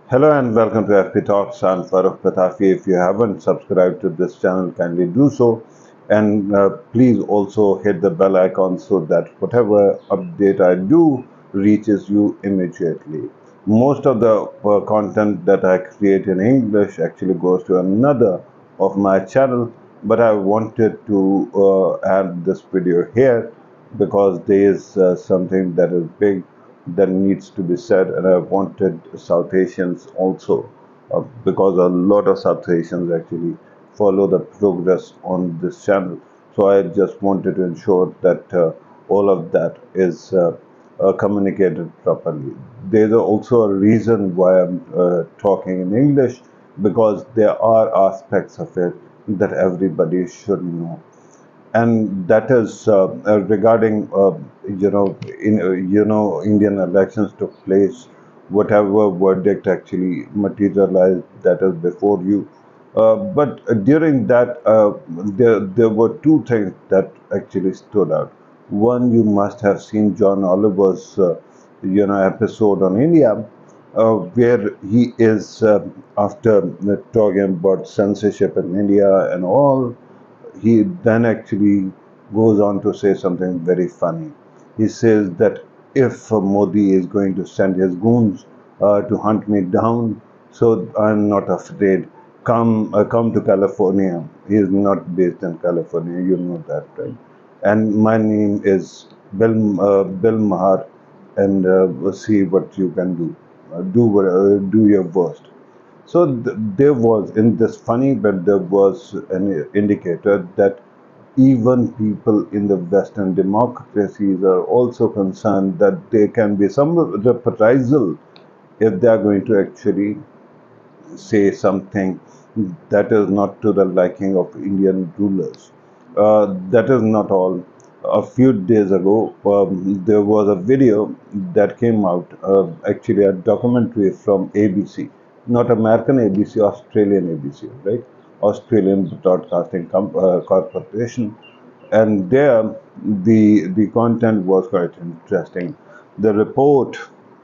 Hello and welcome to FP Talks. I'm Farooq Patafi. If you haven't subscribed to this channel, kindly do so. And please also hit the bell icon so that whatever update I do reaches you immediately. Most of the content that I create in English actually goes to another of my channel, but I wanted to add this video here because there is something that is big that needs to be said, and I wanted South Asians also, because a lot of South Asians actually follow the progress on this channel. So I just wanted to ensure that all of that is communicated properly. There's also a reason why I'm talking in English, because there are aspects of it that everybody should know, and that is regarding Indian elections took place. Whatever verdict actually materialized, that is before you. But during that, there were two things that actually stood out. One, you must have seen John Oliver's episode on India, where he is after talking about censorship in India and all. He then actually goes on to say something very funny. He says that if Modi is going to send his goons to hunt me down, so I'm not afraid. Come to California. He is not based in California. You know that, right? And my name is Bill Mahar, and we'll see what you can do. Do your worst. So there was, in this funny bit, there was an indicator that even people in the Western democracies are also concerned that there can be some reprisal if they are going to actually say something that is not to the liking of Indian rulers. That is not all. A few days ago, there was a video that came out, actually a documentary from ABC, not American ABC, Australian ABC, right? Australian Broadcasting Corporation, and there the content was quite interesting. The report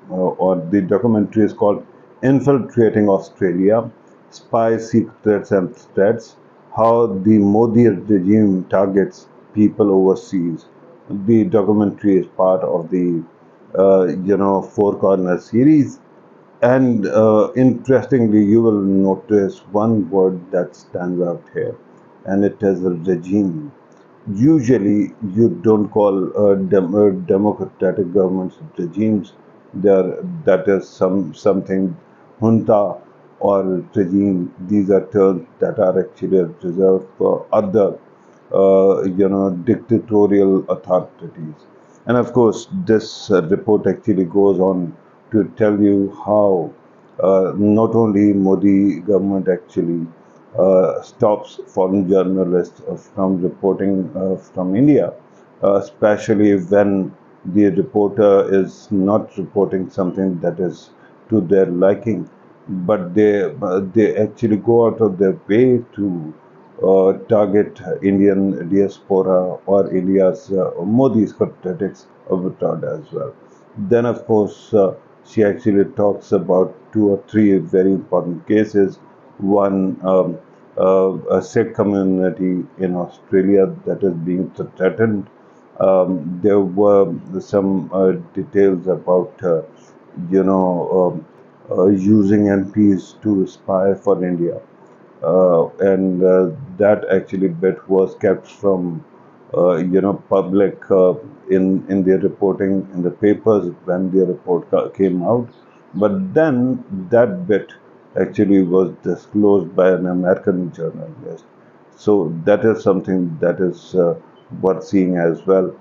or the documentary is called "Infiltrating Australia: Spies, Secrets and Threats: How the Modi Regime Targets People Overseas." The documentary is part of the Four Corner series, and interestingly, you will notice one word that stands out here, and it is regime. Usually, you don't call democratic governments regimes. That is something junta or regime. These are terms that are actually reserved for other, dictatorial authorities. And of course, this report actually goes on to tell you how not only Modi government actually stops foreign journalists from reporting from India, especially when the reporter is not reporting something that is to their liking, but they actually go out of their way to target Indian diaspora or India's Modi's critics abroad as well. Then, of course, she actually talks about two or three very important cases. One, a Sikh community in Australia that is being threatened. There were some details about, using MPs to spy for India, and that actually bit was kept from public in their reporting in the papers when the report came out, but then that bit actually was disclosed by an American journalist. So that is something that is worth seeing as well,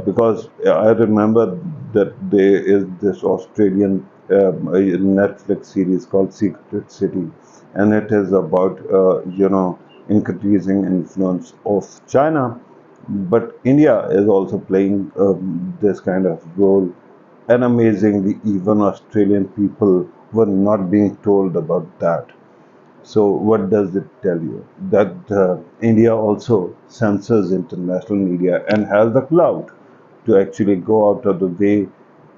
because I remember that there is this Australian Netflix series called Secret City, and it is about increasing influence of China, but India is also playing this kind of role. And amazingly, even Australian people were not being told about that. So, what does it tell you? That India also censors international media and has the clout to actually go out of the way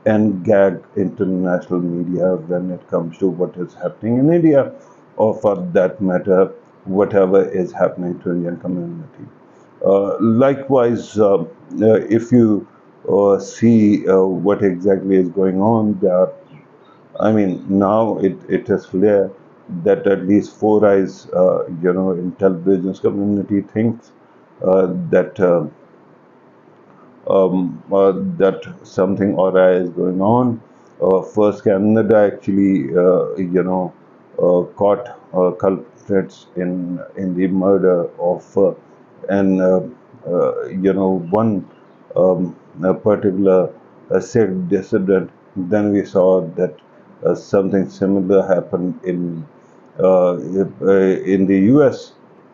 and gag international media when it comes to what is happening in India, or for that matter, whatever is happening to Indian community. Likewise, if you see what exactly is going on, I mean, now it is clear that at least Four Eyes, intelligence community thinks that that something awry is going on. First, Canada actually, caught culprits in the murder of one a particular Sikh dissident. Then we saw that something similar happened in the U.S.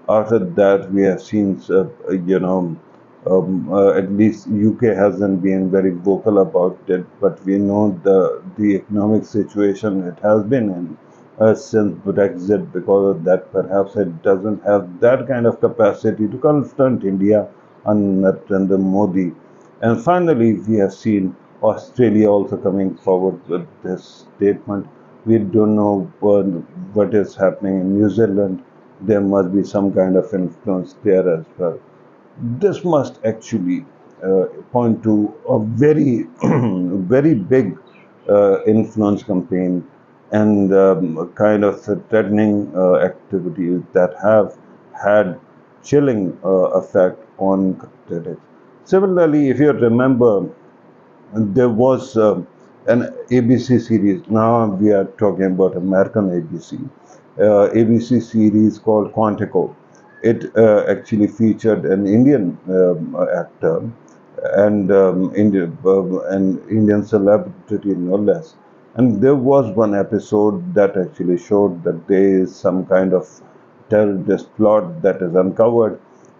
After that, we have seen, at least UK hasn't been very vocal about it, but we know the economic situation it has been in since Brexit. Because of that, perhaps it doesn't have that kind of capacity to confront India and Narendra Modi. And finally, we have seen Australia also coming forward with this statement. We don't know what is happening in New Zealand. There must be some kind of influence there as well. This must actually point to a very, very big influence campaign and kind of threatening activities that have had chilling effect on critics. Similarly, if you remember, there was an ABC series. Now we are talking about American ABC. ABC series called Quantico. It actually featured an Indian actor and an Indian celebrity, no less. And there was one episode that actually showed that there is some kind of terrorist plot that is uncovered,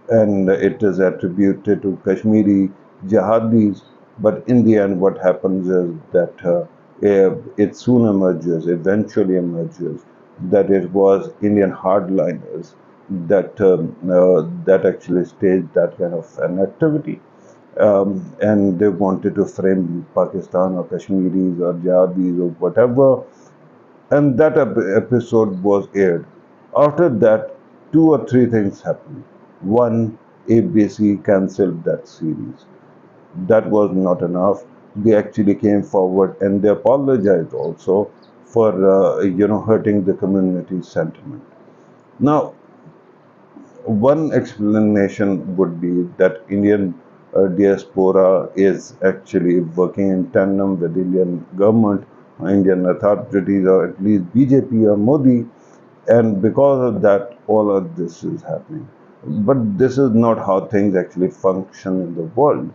and it is attributed to Kashmiri jihadis. But in the end, what happens is that it soon emerges, eventually emerges, that it was Indian hardliners that actually staged that kind of an activity. And they wanted to frame Pakistan or Kashmiris or jihadis or whatever, and that episode was aired. After that, two or three things happened. One, ABC cancelled that series. That was not enough. They actually came forward and they apologized also for hurting the community's sentiment. Now, one explanation would be that Indian diaspora is actually working in tandem with Indian government, Indian authorities, or at least BJP or Modi, and because of that, all of this is happening. But this is not how things actually function in the world.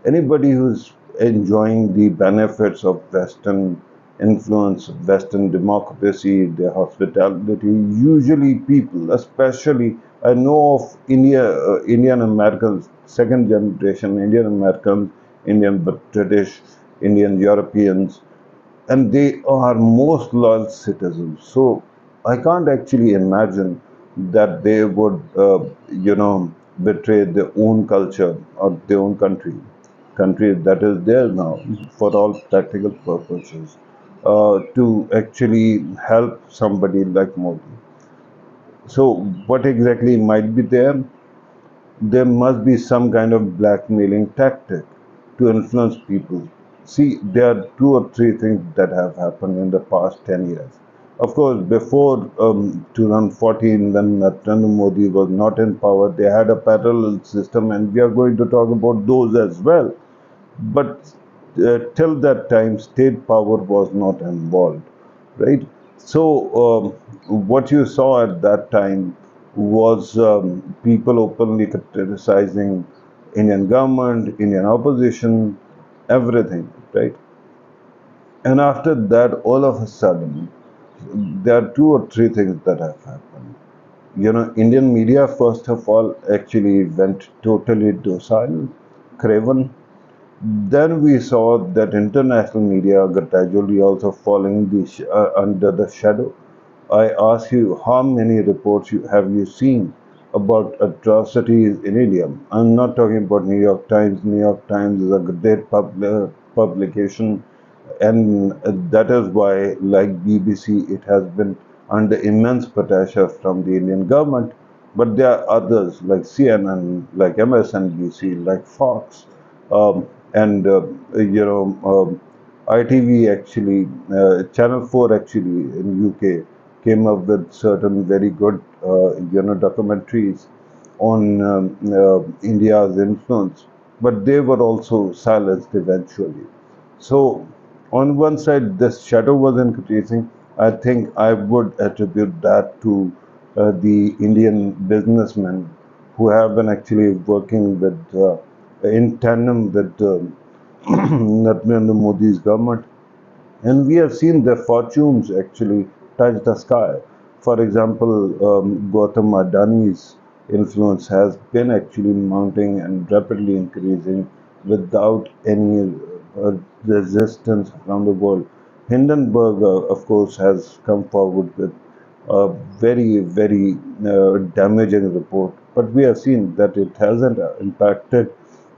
Anybody who's enjoying the benefits of Western influence, Western democracy, their hospitality, usually people, especially I know of Indian Americans, second generation Indian Americans, Indian British, Indian Europeans, and they are most loyal citizens. So I can't actually imagine that they would, betray their own culture or their own country that is there now for all practical purposes, to actually help somebody like Modi. So what exactly might be there? There must be some kind of blackmailing tactic to influence people. See, there are two or three things that have happened in the past 10 years. Of course, before 2014, when Narendra Modi was not in power, they had a parallel system, and we are going to talk about those as well. But till that time, state power was not involved, right? So, what you saw at that time was people openly criticizing Indian government, Indian opposition, everything, right? And after that, all of a sudden, there are two or three things that have happened. Indian media, first of all, actually went totally docile, craven. Then we saw that international media gradually also falling under the shadow. I ask you, how many reports have you seen about atrocities in India? I'm not talking about New York Times. New York Times is a great publication, and that is why, like BBC, it has been under immense pressure from the Indian government. But there are others like CNN, like MSNBC, like Fox, and ITV actually, Channel 4 actually in UK came up with certain very good documentaries on India's influence, but they were also silenced eventually. So, on one side, the shadow was increasing. I think I would attribute that to the Indian businessmen who have been actually working with in tandem with Narendra Modi's government, and we have seen their fortunes actually touch the sky. For example, Gautam Adani's influence has been actually mounting and rapidly increasing without any resistance around the world. Hindenburg, of course, has come forward with a very, very damaging report. But we have seen that it hasn't impacted,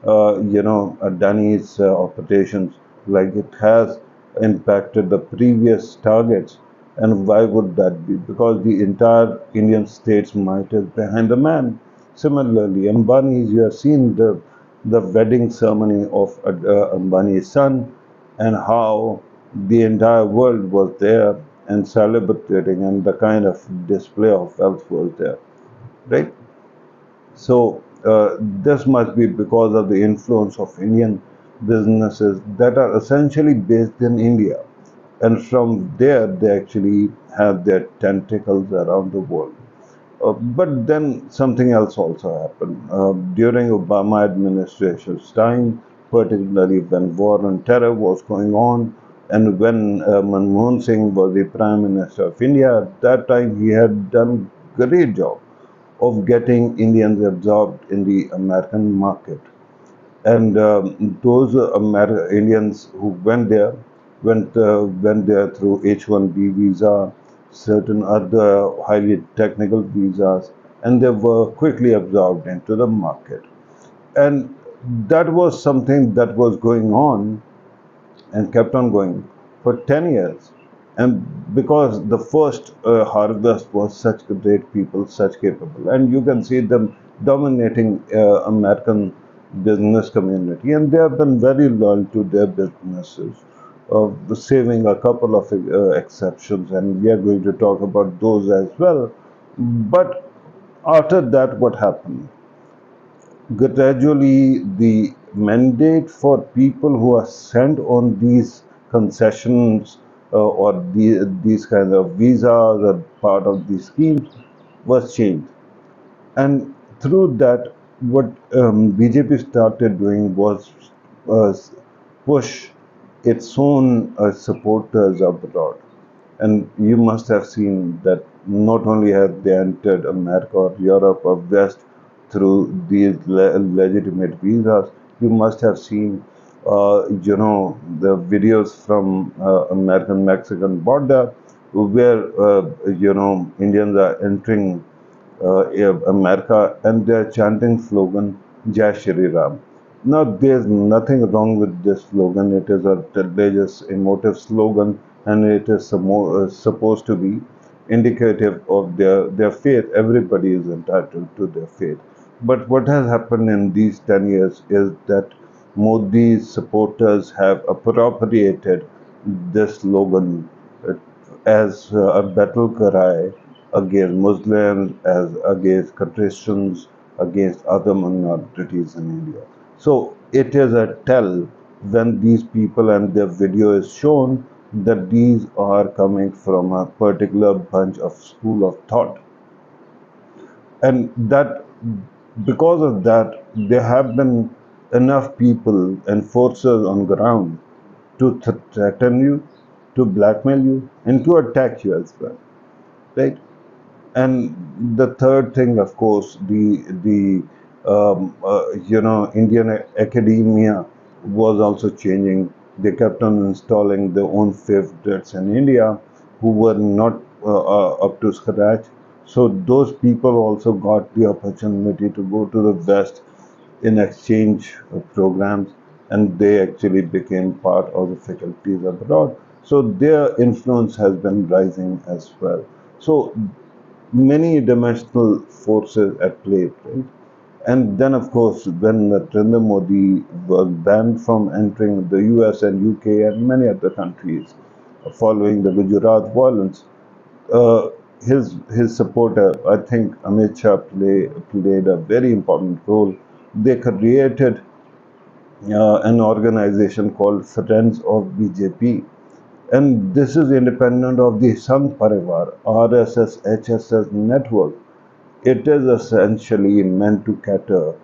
Adani's operations like it has impacted the previous targets. And why would that be? Because the entire Indian states might is behind the man. Similarly, Ambani's, you have seen the wedding ceremony of Ambani's son and how the entire world was there and celebrating and the kind of display of wealth was there, right? So this must be because of the influence of Indian businesses that are essentially based in India, and from there they actually have their tentacles around the world. But then something else also happened during Obama administration's time, particularly when war on terror was going on, and when Manmohan Singh was the Prime Minister of India. At that time, he had done great job of getting Indians absorbed in the American market. And those Indians who went there through H-1B visa, certain other highly technical visas, and they were quickly absorbed into the market. And that was something that was going on and kept on going for 10 years. And because the first harvest was such great people, such capable, and you can see them dominating American business community, and they have been very loyal to their businesses, saving a couple of exceptions, and we are going to talk about those as well. But after that, what happened? Gradually the mandate for people who are sent on these concessions or these kinds of visas or part of these schemes was changed. And through that, what BJP started doing was uh, push its own supporters abroad. And you must have seen that not only have they entered America or Europe or West through these legitimate visas, you must have seen, the videos from American-Mexican border where, Indians are entering America and they're chanting slogan Jai Shri Ram. Now there's nothing wrong with this slogan. It is a religious, emotive slogan, and it is supposed to be indicative of their faith. Everybody is entitled to their faith. But what has happened in these 10 years is that Modi's supporters have appropriated this slogan uh, as a battle cry against Muslims, as against Christians, against other minorities in India. So it is a tell when these people and their video is shown that these are coming from a particular bunch of school of thought, and that because of that there have been enough people and forces on ground to threaten you, to blackmail you, and to attack you as well, right? And the third thing, of course, the Indian academia was also changing. They kept on installing their own favorites in India who were not up to scratch. So those people also got the opportunity to go to the West in exchange programs. and they actually became part of the faculties abroad. So their influence has been rising as well. So many dimensional forces at play, right? And then, of course, when Narendra Modi was banned from entering the US and UK and many other countries following the Gujarat violence, uh, his supporter, I think Amit Shah played a very important role. They created an organization called Friends of BJP, and this is independent of the Sangh Parivar RSS HSS network. It is essentially meant to cater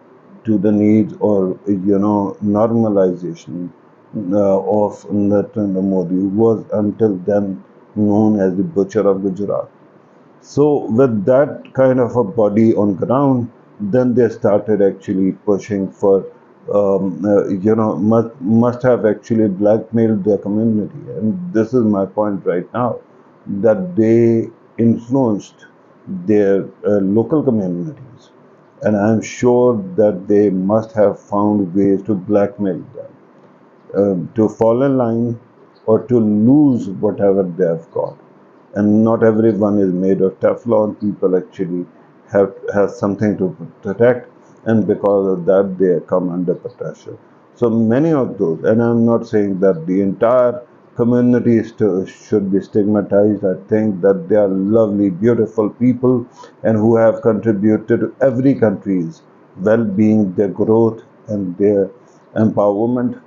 to the needs or normalization of Narendra Modi, who was until then known as the butcher of Gujarat. So with that kind of a body on ground, then they started actually pushing for, must have actually blackmailed their community. And this is my point right now, that they influenced their local communities. And I'm sure that they must have found ways to blackmail them, to fall in line or to lose whatever they have got. And not everyone is made of Teflon. People actually have something to protect, and because of that, they come under pressure. So many of those, and I'm not saying that the entire community should be stigmatized. I think that they are lovely, beautiful people, and who have contributed to every country's well-being, their growth, and their empowerment.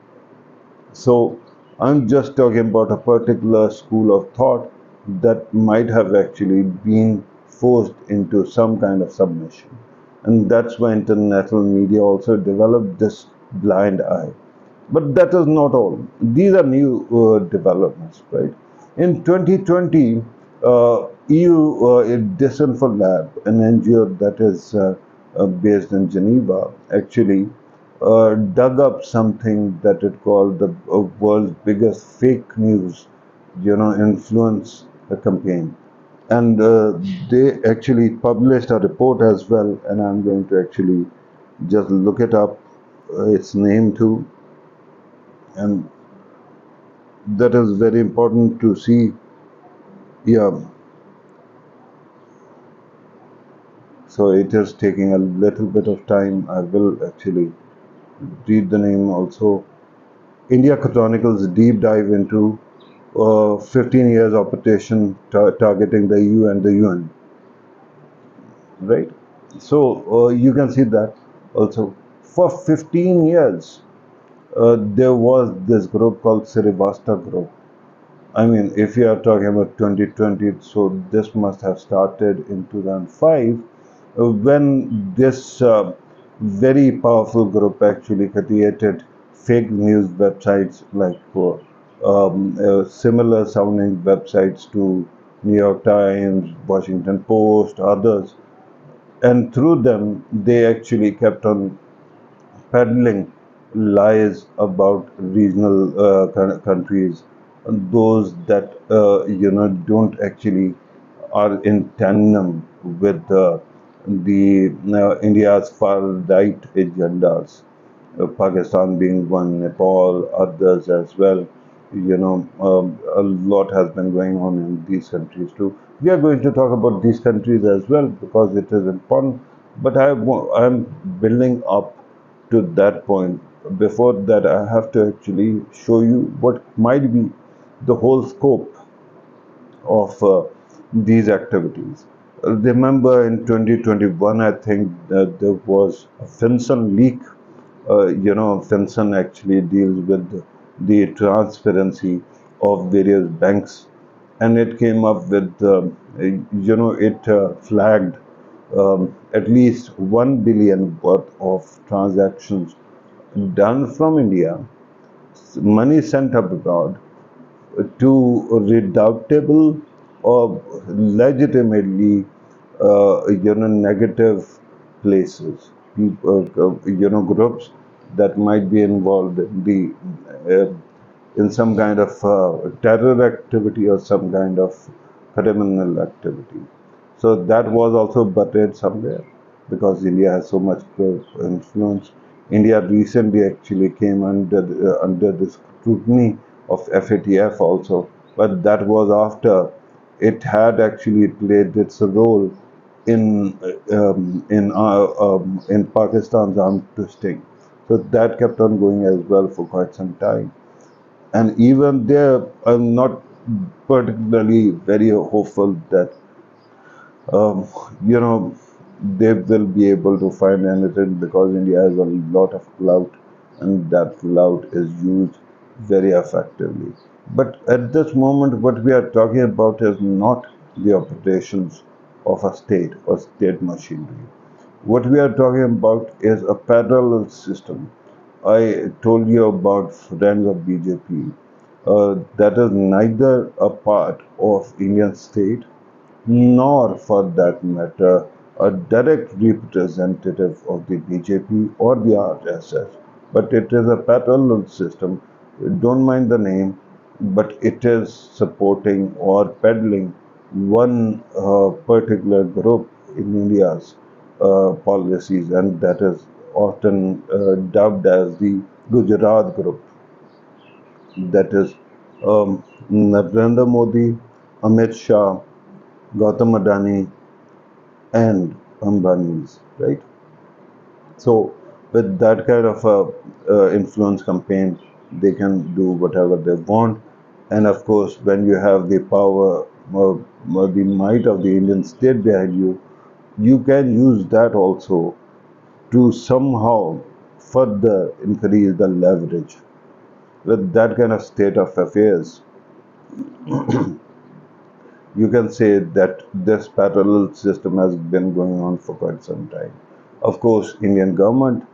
So I'm just talking about a particular school of thought that might have actually been forced into some kind of submission. And that's why international media also developed this blind eye. But that is not all. These are new developments, right? In 2020, EU Disinfo Lab, an NGO that is based in Geneva, actually dug up something that it called the world's biggest fake news, influence campaign. And they actually published a report as well, and I'm going to actually just look it up, its name too, and that is very important to see. Yeah, so it is taking a little bit of time. I will actually read the name also. India Chronicles deep dive into 15 years operation targeting the EU and the UN, right? So you can see that also for 15 years there was this group called Srivasta group. I mean, if you are talking about 2020, so this must have started in 2005 when this very powerful group actually created fake news websites like similar sounding websites to New York Times, Washington Post, others. And through them, they actually kept on peddling lies about regional countries, those that don't actually are in tandem with the India's far right agendas. Pakistan being one, Nepal, others as well. A lot has been going on in these countries too. We are going to talk about these countries as well because it is important. But I'm building up to that point. Before that, I have to actually show you what might be the whole scope of these activities. Remember in 2021, I think there was a FinCEN leak. FinCEN actually deals with the transparency of various banks, and it came up with, it flagged at least 1 billion worth of transactions done from India, money sent abroad to redoubtable or legitimately negative places, people, groups that might be involved in in some kind of terror activity or some kind of criminal activity. So that was also butted somewhere because India has so much influence. India recently actually came under the scrutiny of FATF also, but that was after it had actually played its role in Pakistan's arm twisting. So that kept on going as well for quite some time. And even there, I'm not particularly very hopeful that um, you know, they will be able to find anything because India has a lot of clout and that clout is used very effectively. But at this moment, what we are talking about is not the operations of a state or state machinery. What we are talking about is a parallel system. I told you about Friends of BJP. That is neither a part of Indian state nor for that matter a direct representative of the BJP or the RSS, but it is a parallel system. Don't mind the name, but it is supporting or peddling one particular group in India's policies, and that is often dubbed as the Gujarat group. That is Narendra Modi, Amit Shah, Gautam Adani, and Ambani's, right? So, with that kind of influence campaign, they can do whatever they want. And of course, when you have the power, the might of the Indian state behind you, you can use that also to somehow further increase the leverage. With that kind of state of affairs, you can say that this parallel system has been going on for quite some time. Of course, Indian government,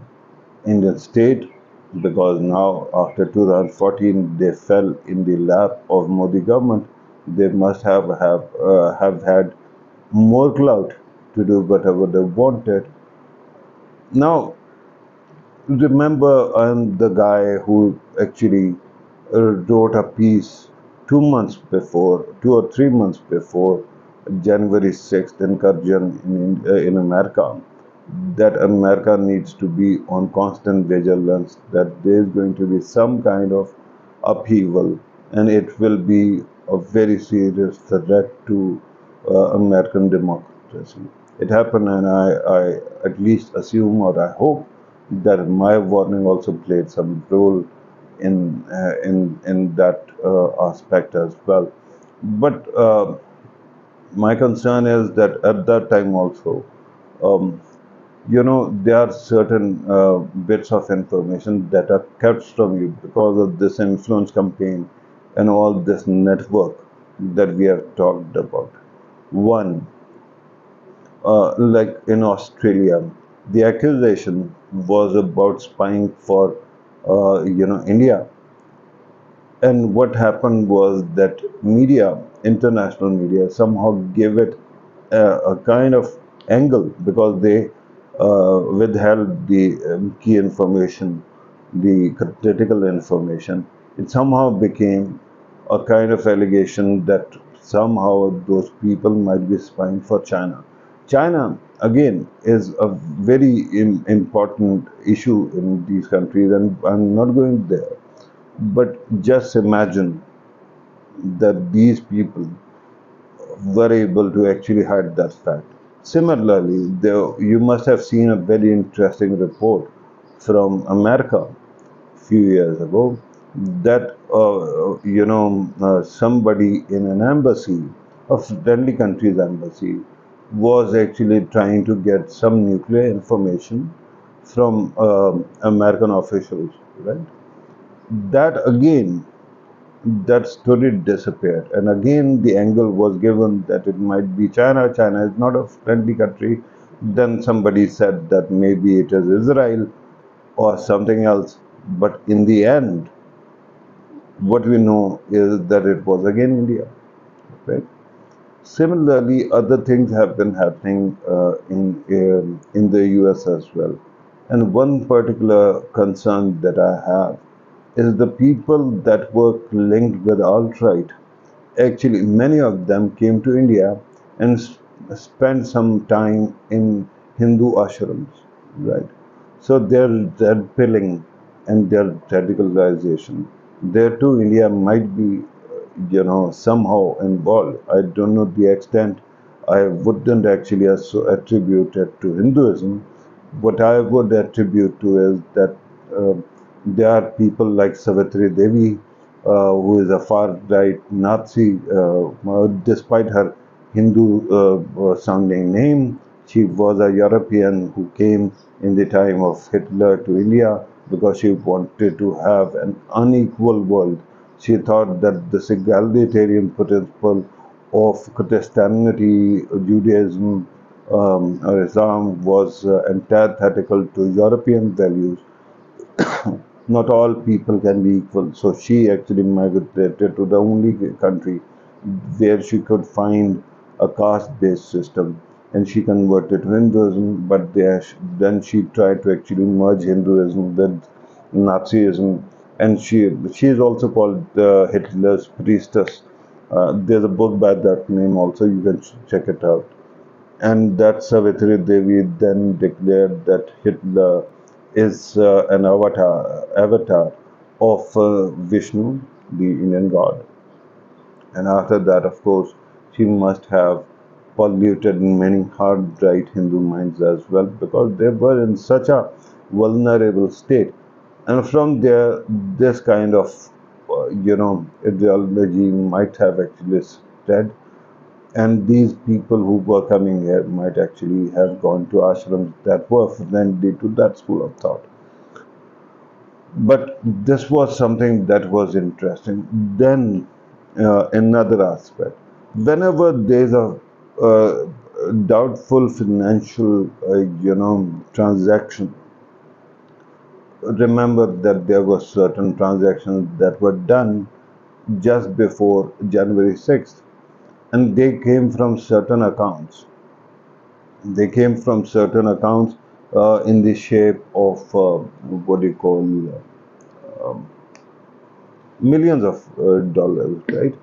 Indian state, because now after 2014 they fell in the lap of Modi government, they must have had more clout to do whatever they wanted. Now, remember, I'm the guy who actually wrote a piece 2 months before, 2 or 3 months before January 6th incursion in America, that America needs to be on constant vigilance, that there is going to be some kind of upheaval, and it will be a very serious threat to American democracy. It happened, and I at least assume or I hope that my warning also played some role in that aspect as well. But my concern is that at that time also, um, there are certain bits of information that are kept from you because of this influence campaign and all this network that we have talked about. One, like in Australia, the accusation was about spying for, India. And what happened was that media, international media, somehow gave it a kind of angle because they withheld the key information, the critical information. It somehow became a kind of allegation that somehow those people might be spying for China. China, again, is a very important issue in these countries, and I'm not going there. But just imagine that these people were able to actually hide that fact. Similarly, you must have seen a very interesting report from America a few years ago that somebody in an embassy, a friendly country's embassy, was actually trying to get some nuclear information from American officials, right? That again, that story disappeared. And again, the angle was given that it might be China. China is not a friendly country. Then somebody said that maybe it is Israel or something else. But in the end, what we know is that it was again India. Right? Similarly, other things have been happening in the US as well. And one particular concern that I have is the people that were linked with alt-right. Actually, many of them came to India and spent some time in Hindu ashrams, right? So their red pilling and their radicalization, there too India might be somehow involved. I don't know the extent. I wouldn't actually attribute it to Hinduism. What I would attribute to is that there are people like Savitri Devi, who is a far right Nazi, despite her Hindu sounding name. She was a European who came in the time of Hitler to India because she wanted to have an unequal world. She thought that this egalitarian principle of Christianity, Judaism, Islam was antithetical to European values. Not all people can be equal. So she actually migrated to the only country where she could find a caste-based system, and she converted to Hinduism. But then she tried to actually merge Hinduism with Nazism, and she is also called Hitler's priestess. There's a book by that name also. You can check it out. And that Savitri Devi then declared that Hitler is an avatar of Vishnu, the Indian god. And after that, of course, she must have polluted many hard right Hindu minds as well, because they were in such a vulnerable state. And from there, this kind of, ideology might have actually spread, and these people who were coming here might actually have gone to ashrams that were friendly to that school of thought. But this was something that was interesting. Then, another aspect. Whenever there's a doubtful financial, transaction, remember that there were certain transactions that were done just before January 6th, and they came from certain accounts. They came from certain accounts in the shape of what do you call millions of dollars, right?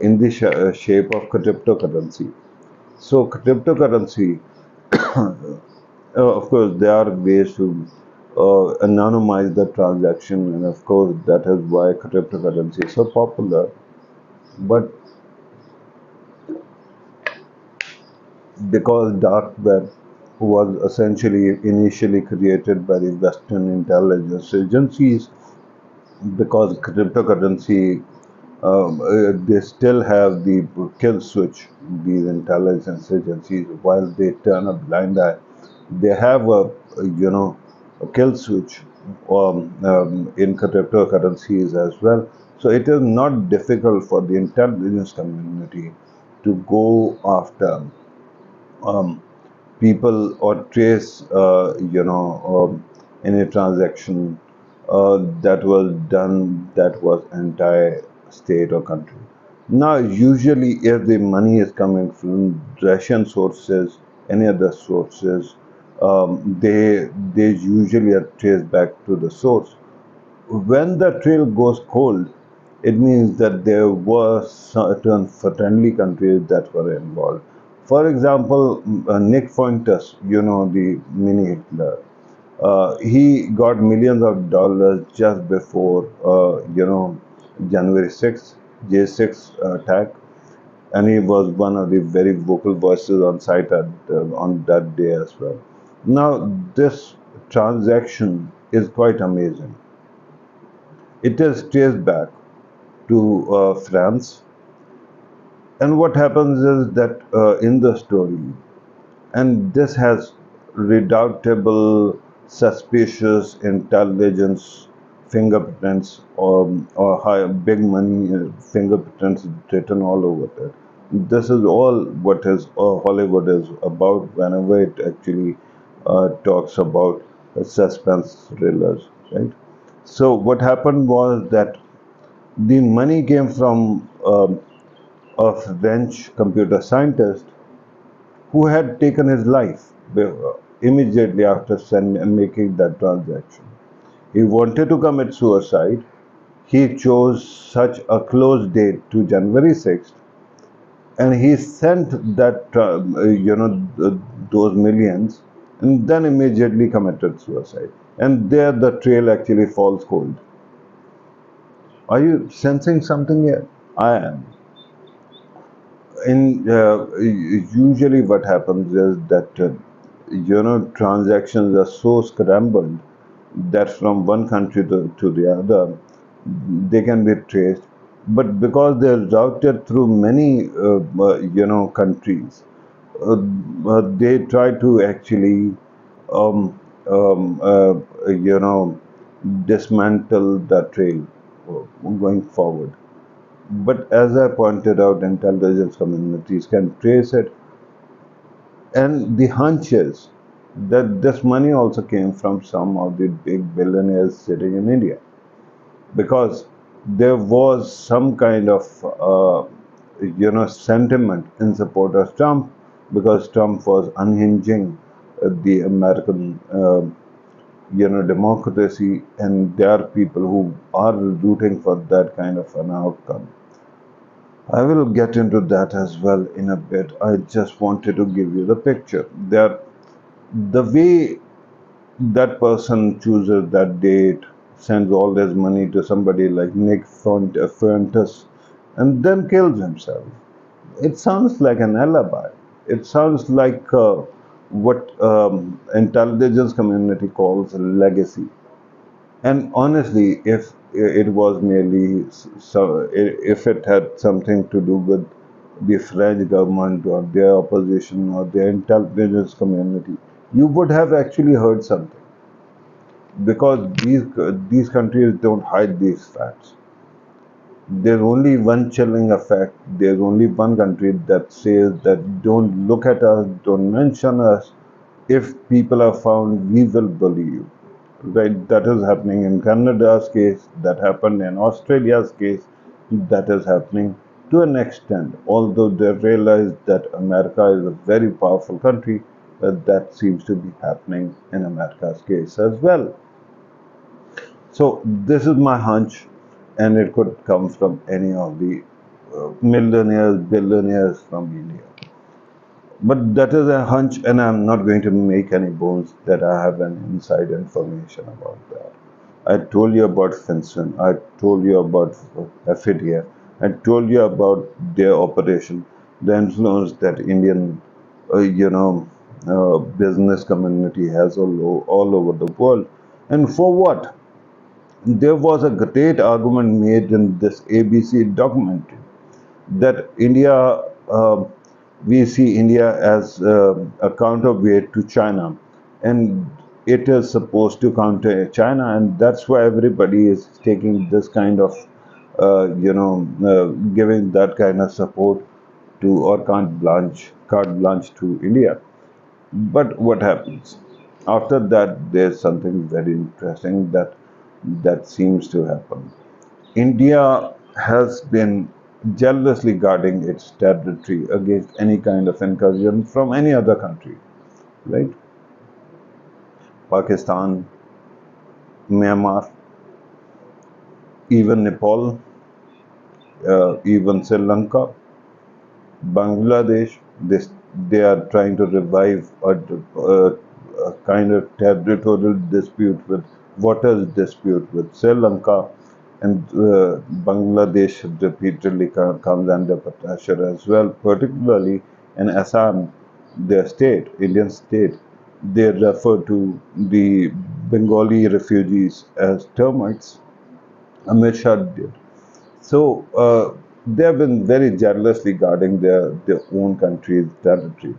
In the shape of cryptocurrency. So cryptocurrency, of course, there are ways to anonymize the transaction, and of course, that is why cryptocurrency is so popular. But because dark web was essentially initially created by the Western intelligence agencies, because cryptocurrency, they still have the kill switch. These intelligence agencies, while they turn a blind eye, they have a kill switch in cryptocurrencies as well. So it is not difficult for the intelligence community to go after um, people or trace any transaction that was done, that was entire state or country. Now usually if the money is coming from Russian sources, any other sources, they usually are traced back to the source. When the trail goes cold, it means that there were certain friendly countries that were involved. For example, Nick Fuentes, the mini Hitler, he got millions of dollars just before, January 6th, J6 attack, and he was one of the very vocal voices on site on that day as well. Now, this transaction is quite amazing. It is traced back to France. And what happens is that in the story, and this has redoubtable, suspicious intelligence fingerprints, or high, big money fingerprints written all over it. This is all what is Hollywood is about whenever it actually talks about suspense thrillers, right? So what happened was that the money came from a French computer scientist who had taken his life immediately after making that transaction. He wanted to commit suicide. He chose such a close date to January 6th, and he sent that, those millions and then immediately committed suicide. And there the trail actually falls cold. Are you sensing something here? I am. In Usually what happens is that transactions are so scrambled that from one country to the other they can be traced, but because they're routed through many countries, they try to actually um, um, uh, you know dismantle the trail going forward. But as I pointed out, intelligence communities can trace it, and the hunch is that this money also came from some of the big billionaires sitting in India, because there was some kind of sentiment in support of Trump, because Trump was unhinging the American democracy, and there are people who are rooting for that kind of an outcome. I will get into that as well in a bit. I just wanted to give you the picture. The way that person chooses that date, sends all his money to somebody like Nick Fuentes, and then kills himself. It sounds like an alibi. It sounds like what intelligence community calls a legacy. And honestly, if it was merely if it had something to do with the French government or their opposition or their intelligence community, you would have actually heard something, because these countries don't hide these facts. There's only one chilling effect. There's only one country that says that don't look at us, don't mention us. If people are found, we will bully you. Right? That is happening in Canada's case, that happened in Australia's case, that is happening to an extent. Although they realize that America is a very powerful country, that seems to be happening in America's case as well. So this is my hunch, and it could come from any of the millionaires, billionaires from India. But that is a hunch, and I'm not going to make any bones that I have an inside information about that. I told you about Finson. I told you about FIDIA. I told you about their operation, the influence that Indian, business community has all over the world. And for what? There was a great argument made in this ABC documentary that we see India as a counterweight to China, and it is supposed to counter China, and that's why everybody is taking this kind of, giving that kind of support to, or carte blanche to India. But what happens after that? There's something very interesting that seems to happen. India has been jealously guarding its territory against any kind of incursion from any other country, right? Pakistan, Myanmar, even Nepal, even Sri Lanka, Bangladesh. They are trying to revive a kind of territorial dispute with waters dispute with Sri Lanka, and Bangladesh repeatedly comes under pressure as well, particularly in Assam, their state, Indian state. They refer to the Bengali refugees as termites. Amit Shah did. So they have been very jealously guarding their own country's territory.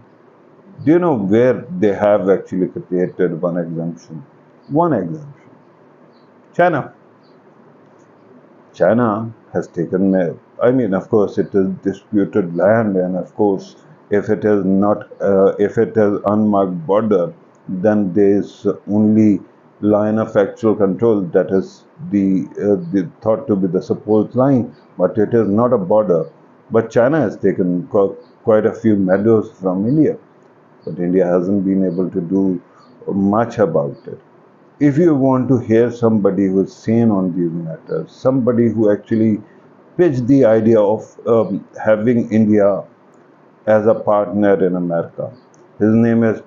Do you know where they have actually created one exemption? One exemption. China. China has taken, I mean, of course, it is disputed land, and of course, if it is not, if it is unmarked border, then there is only line of actual control, that is the thought to be the supposed line, but it is not a border. But China has taken quite a few meadows from India, but India hasn't been able to do much about it. If you want to hear somebody who's sane on these matters, somebody who actually pitched the idea of having India as a partner in America, His name is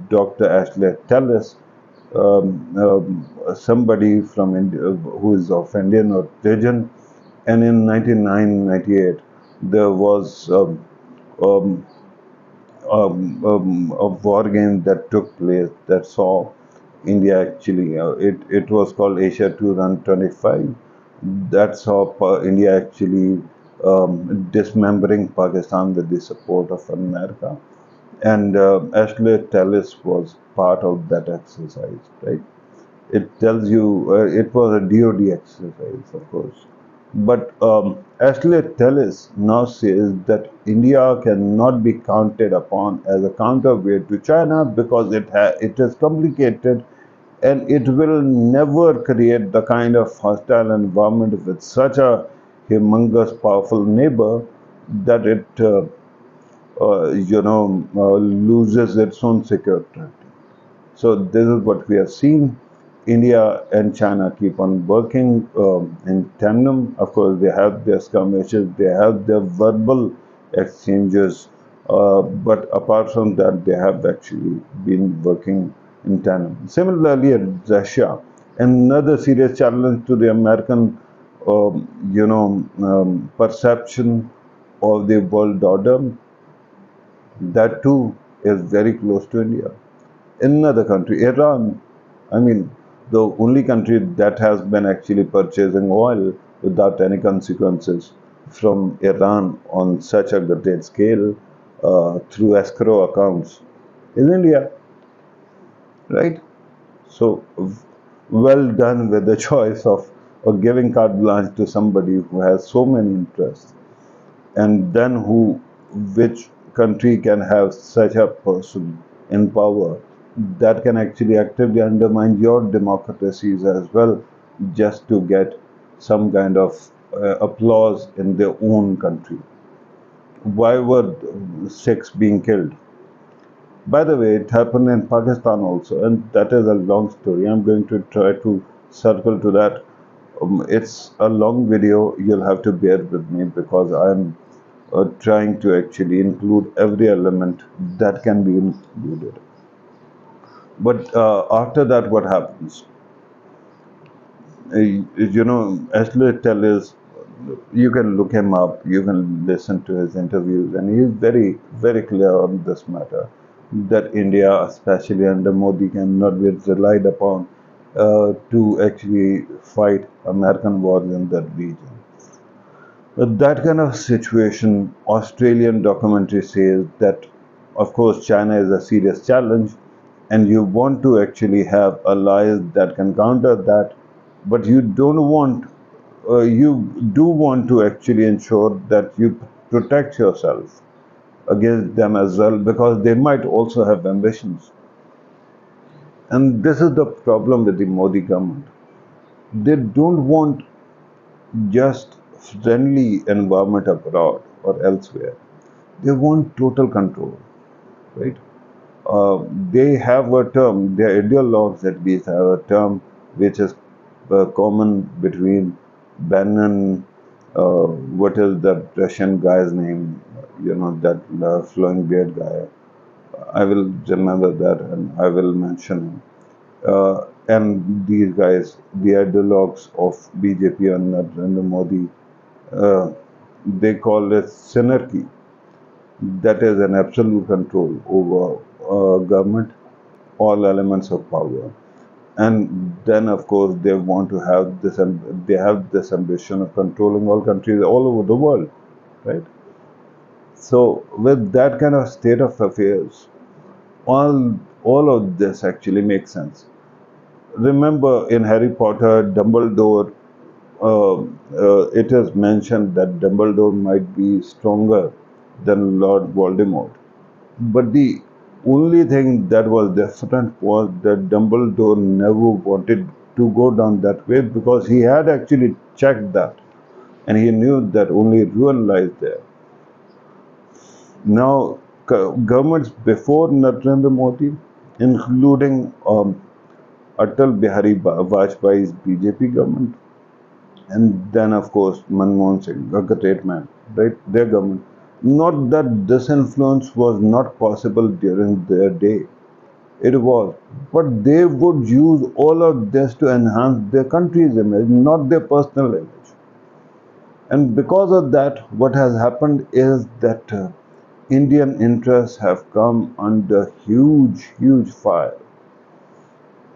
Dr. Ashley Tellis, somebody from India who is of Indian origin. And in 1998, there was um, a war game that took place that saw India actually, it was called Asia 2025. That saw India actually dismembering Pakistan with the support of America. And Ashley Tellis was part of that exercise, right? It tells you it was a DoD exercise, of course. But Ashley Tellis now says that India cannot be counted upon as a counterweight to China because it is complicated and it will never create the kind of hostile environment with such a humongous, powerful neighbor that it loses its own security. So this is what we have seen. India and China keep on working in tandem. Of course, they have their skirmishes, they have their verbal exchanges, but apart from that, they have actually been working in tandem. Similarly, Russia, another serious challenge to the American, perception of the world order, that too is very close to India. Another country, Iran, I mean, the only country that has been actually purchasing oil without any consequences from Iran on such a great scale through escrow accounts is India, right? So, well done with the choice of giving carte blanche to somebody who has so many interests, and then which country can have such a person in power that can actually actively undermine your democracies as well, just to get some kind of applause in their own country? Why were Sikhs being killed? By the way, it happened in Pakistan also, and that is a long story. I'm going to try to circle to that. It's a long video. You'll have to bear with me because I'm trying to actually include every element that can be included. But after that, what happens? Ashley Tellis, you can look him up, you can listen to his interviews, and he is very, very clear on this matter that India, especially under Modi, cannot be relied upon to actually fight American wars in that region. That kind of situation, Australian documentary says that, of course, China is a serious challenge, and you want to actually have allies that can counter that, but you do want to actually ensure that you protect yourself against them as well, because they might also have ambitions. And this is the problem with the Modi government. They don't want just friendly environment abroad or elsewhere. They want total control, right? They have a term, their ideologues at least have a term which is common between Bannon, what is that Russian guy's name? That flowing beard guy. I will remember that and I will mention him. And these guys, the ideologues of BJP and Narendra Modi, uh, they call it synarchy. That is an absolute control over government, all elements of power. And then, of course, they want to have this, they have this ambition of controlling all countries all over the world, right? So, with that kind of state of affairs, all of this actually makes sense. Remember in Harry Potter, Dumbledore, it is mentioned that Dumbledore might be stronger than Lord Voldemort. But the only thing that was different was that Dumbledore never wanted to go down that way because he had actually checked that and he knew that only ruin lies there. Now, governments before Narendra Modi, including Atal Bihari Vajpayee's BJP government, and then of course Manmohan Singh, a great man, right? Their government. Not that this influence was not possible during their day, it was, but they would use all of this to enhance their country's image, not their personal image. And because of that, what has happened is that Indian interests have come under huge, huge fire.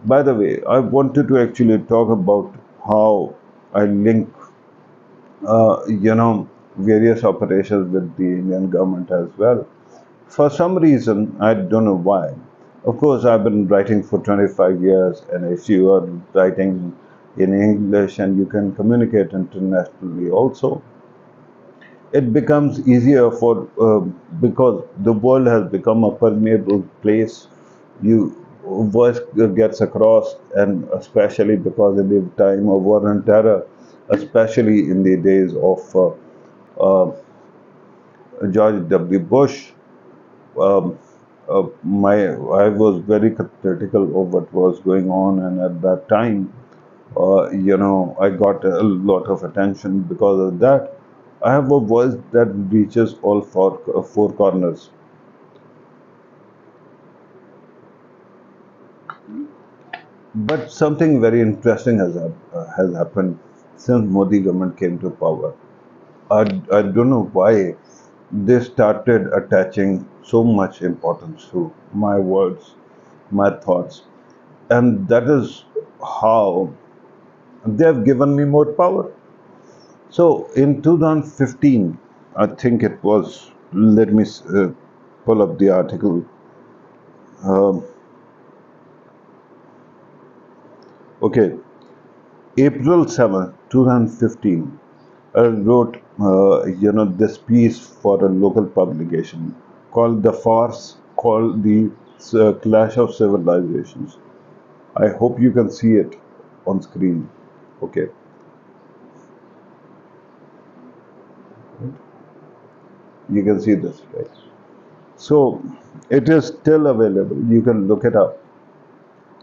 By the way, I wanted to actually talk about how I link, various operations with the Indian government as well. For some reason, I don't know why. Of course, I've been writing for 25 years, and if you are writing in English and you can communicate internationally also, it becomes easier for because the world has become a permeable place. You voice gets across, and especially because in the time of war and terror, especially in the days of George W. Bush, um, my I was very critical of what was going on, and at that time, I got a lot of attention because of that. I have a voice that reaches all four corners. But something very interesting has happened since Modi government came to power. I don't know why they started attaching so much importance to my words, my thoughts, and that is how they have given me more power. So in 2015, I think it was, let me pull up the article. Um, okay, April 7th, 2015, I wrote, this piece for a local publication called The Farce, called the Clash of Civilizations. I hope you can see it on screen. Okay, you can see this, right? So it is still available. You can look it up,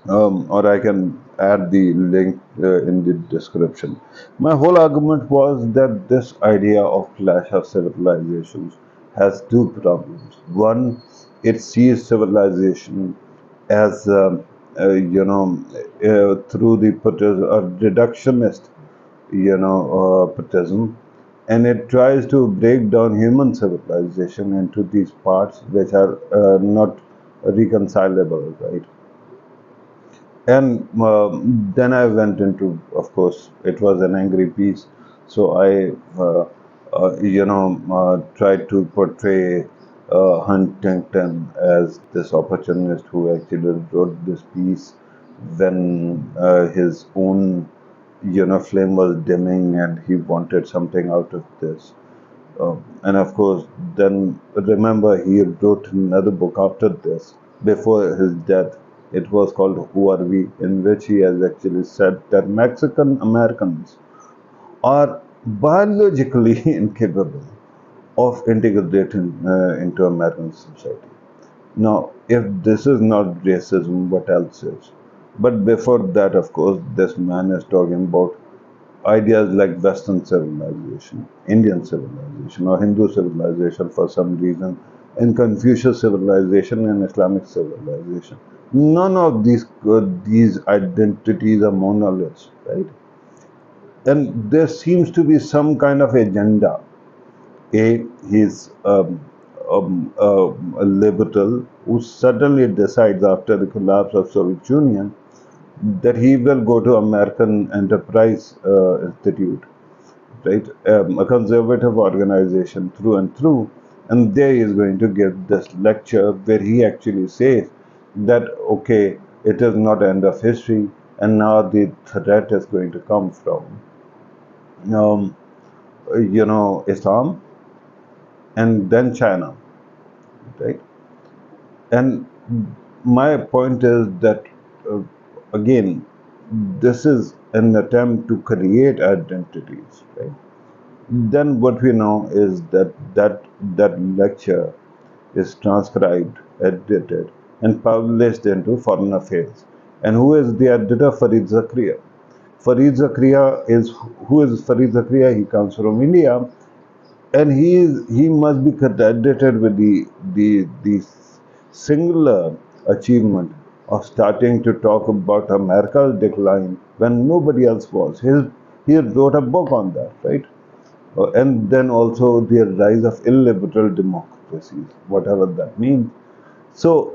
or I can add the link in the description. My whole argument was that this idea of clash of civilizations has two problems. One, it sees civilization as through the reductionist, Buddhism, and it tries to break down human civilization into these parts which are not reconcilable, right? And then I went into, of course, it was an angry piece, so I, tried to portray Huntington as this opportunist who actually wrote this piece when his own, flame was dimming and he wanted something out of this. And of course, then remember, he wrote another book after this, before his death. It was called Who Are We, in which he has actually said that Mexican Americans are biologically incapable of integrating into American society. Now, if this is not racism, what else is? But before that, of course, this man is talking about ideas like Western civilization, Indian civilization, or Hindu civilization for some reason, and Confucius civilization and Islamic civilization. None of these identities are monoliths, right? And there seems to be some kind of agenda. He's a liberal who suddenly decides after the collapse of Soviet Union that he will go to American Enterprise Institute, right? A conservative organization through and through, and there he is going to give this lecture where he actually says that okay, it is not end of history, and now the threat is going to come from, um, Islam and then China, right? And my point is that uh, again, this is an attempt to create identities, right? Then what we know is that lecture is transcribed, edited, and published into Foreign Affairs. And who is the editor? Farid Zakaria. Farid Zakaria is Who is Farid Zakaria? He comes from India, and he must be credited with the singular achievement of starting to talk about America's decline when nobody else was. He wrote a book on that, right? And then also the rise of illiberal democracies, whatever that means. So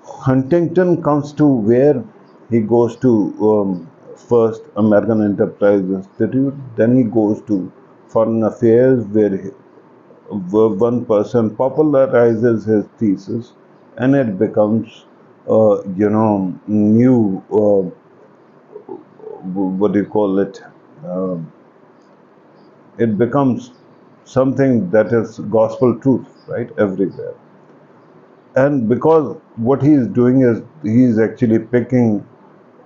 Huntington comes to where he goes to first American Enterprise Institute, then he goes to Foreign Affairs, where one person popularizes his thesis, and it becomes, new. What do you call it? Um it becomes something that is gospel truth, right, everywhere. And because what he is doing is he is actually picking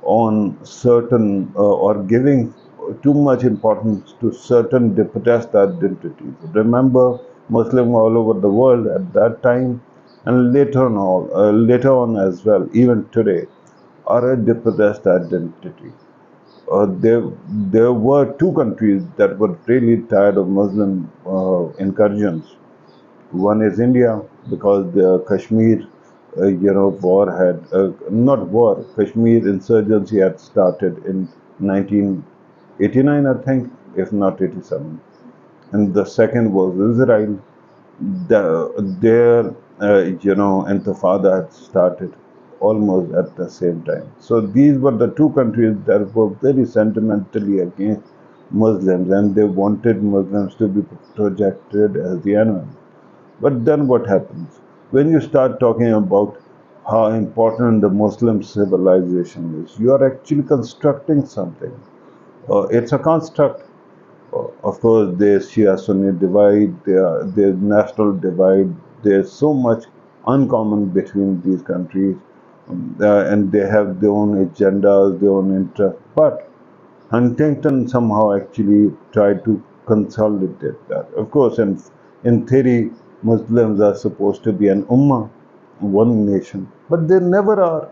on certain or giving too much importance to certain depressed identities. Remember, Muslim all over the world at that time, and later on as well, even today, are a depressed identity. There were two countries that were really tired of Muslim incursions. One is India, because the Kashmir, war had not war. Kashmir insurgency had started in 1989, I think, if not 87. And the second was Israel. Their, intifada had started almost at the same time. So these were the two countries that were very sentimentally against Muslims, and they wanted Muslims to be projected as the enemy. But then what happens? When you start talking about how important the Muslim civilization is, you are actually constructing something. It's a construct. Of course, there's Shia Sunni divide, there's national divide, there's so much uncommon between these countries, and they have their own agendas, their own interests. But Huntington somehow actually tried to consolidate that. Of course, in theory, Muslims are supposed to be an ummah, one nation, but they never are.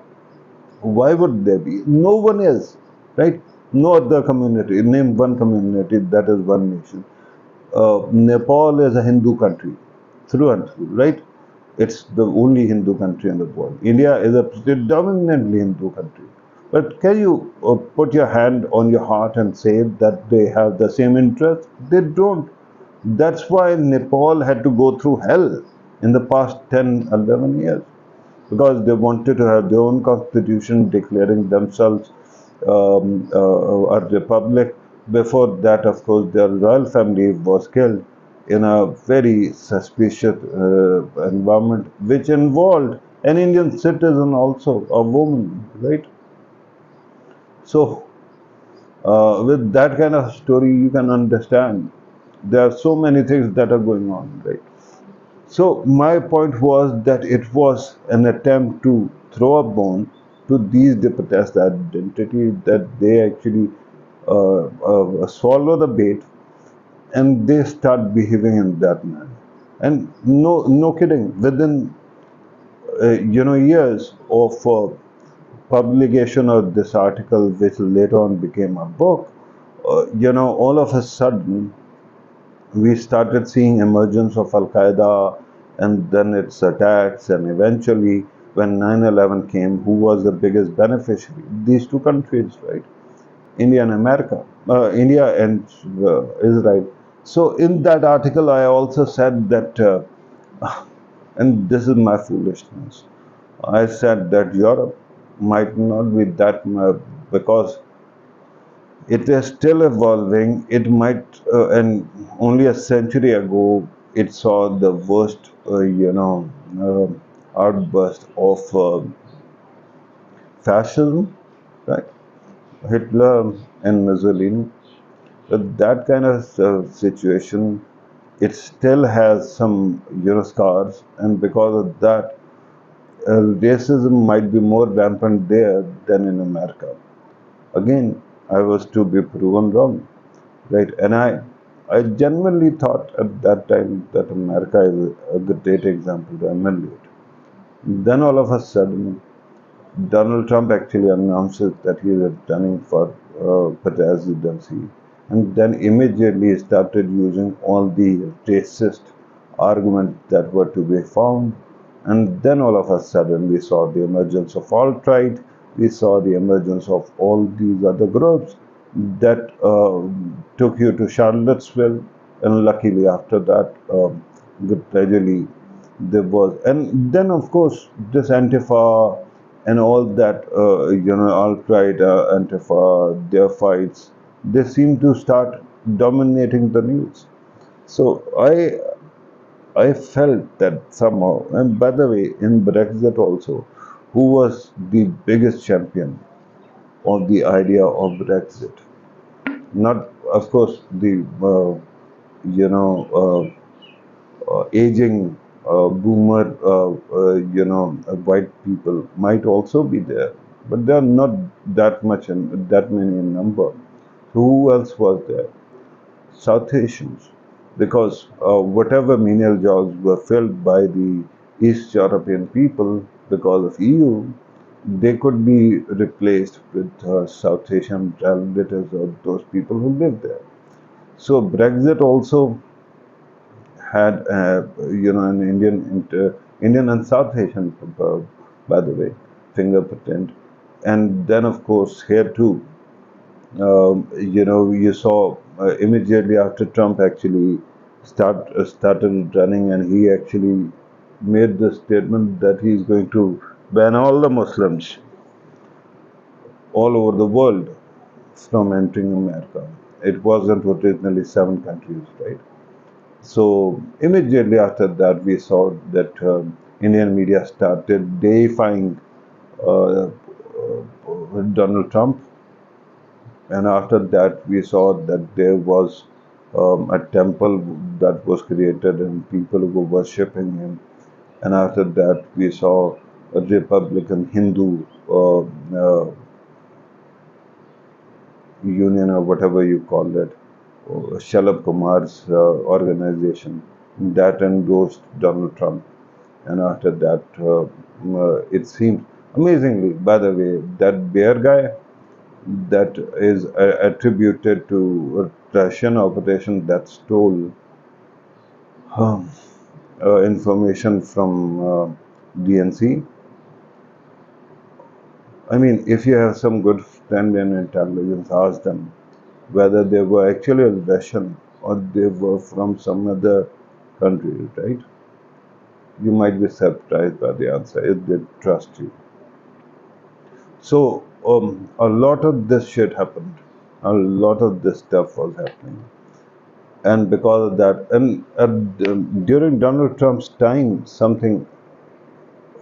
Why would they be? No one is, right? No other community. Name one community that is one nation. Nepal is a Hindu country, through and through, right? It's the only Hindu country in the world. India is a predominantly Hindu country. But can you put your hand on your heart and say that they have the same interest? They don't. That's why Nepal had to go through hell in the past 10, 11 years, because they wanted to have their own constitution declaring themselves a republic. Before that, of course, their royal family was killed in a very suspicious environment, which involved an Indian citizen also, a woman, right? So, with that kind of story, you can understand there are so many things that are going on, right? So my point was that it was an attempt to throw a bone to these deputized identities, that they actually swallow the bait and they start behaving in that manner. And no kidding, within years of publication of this article, which later on became a book, all of a sudden we started seeing emergence of Al Qaeda and then its attacks, and eventually when 9/11 came, who was the biggest beneficiary? These two countries, right? India and America, India and Israel. So in that article, I also said that, and this is my foolishness. I said that Europe might not be that much, because it is still evolving. It might, and only a century ago, it saw the worst, outburst of fascism, right? Hitler and Mussolini. But that kind of situation, it still has some, scars, and because of that, racism might be more rampant there than in America. Again, I was to be proven wrong. Right, and I genuinely thought at that time that America is a great example to emulate. Then all of a sudden, Donald Trump actually announces that he is running for presidency, and then immediately started using all the racist arguments that were to be found. And then all of a sudden, we saw the emergence of alt-right, we saw the emergence of all these other groups that took you to Charlottesville, and luckily after that, gradually there was, and then of course this Antifa and all that, alt-right Antifa, their fights, they seem to start dominating the news. So I felt that somehow, and by the way, in Brexit also, who was the biggest champion of the idea of Brexit? Not, of course, the you know aging boomer, white people might also be there, but they are not that much and that many in number. So who else was there? South Asians, because whatever menial jobs were filled by the East European people because of EU, they could be replaced with South Asian relatives of those people who live there. So Brexit also had, an Indian and South Asian, by the way, fingerprint, and then of course here too, you saw immediately after Trump actually started running, and he actually made the statement that he is going to ban all the Muslims all over the world from entering America. It wasn't originally 7 countries, right? So immediately after that, we saw that Indian media started deifying Donald Trump, and after that, we saw that there was a temple that was created and people who were worshipping him. And after that, we saw a Republican Hindu union, or whatever you call it, Shalab Kumar's organization that endorsed Donald Trump. And after that, it seems amazingly, by the way, that bear guy that is attributed to a Russian operation that stole um, information from DNC. I mean, if you have some good friend in intelligence, ask them whether they were actually Russian or they were from some other country, right? You might be surprised by the answer if they trust you. So, a lot of this shit happened. A lot of this stuff was happening. And because of that, and during Donald Trump's time, something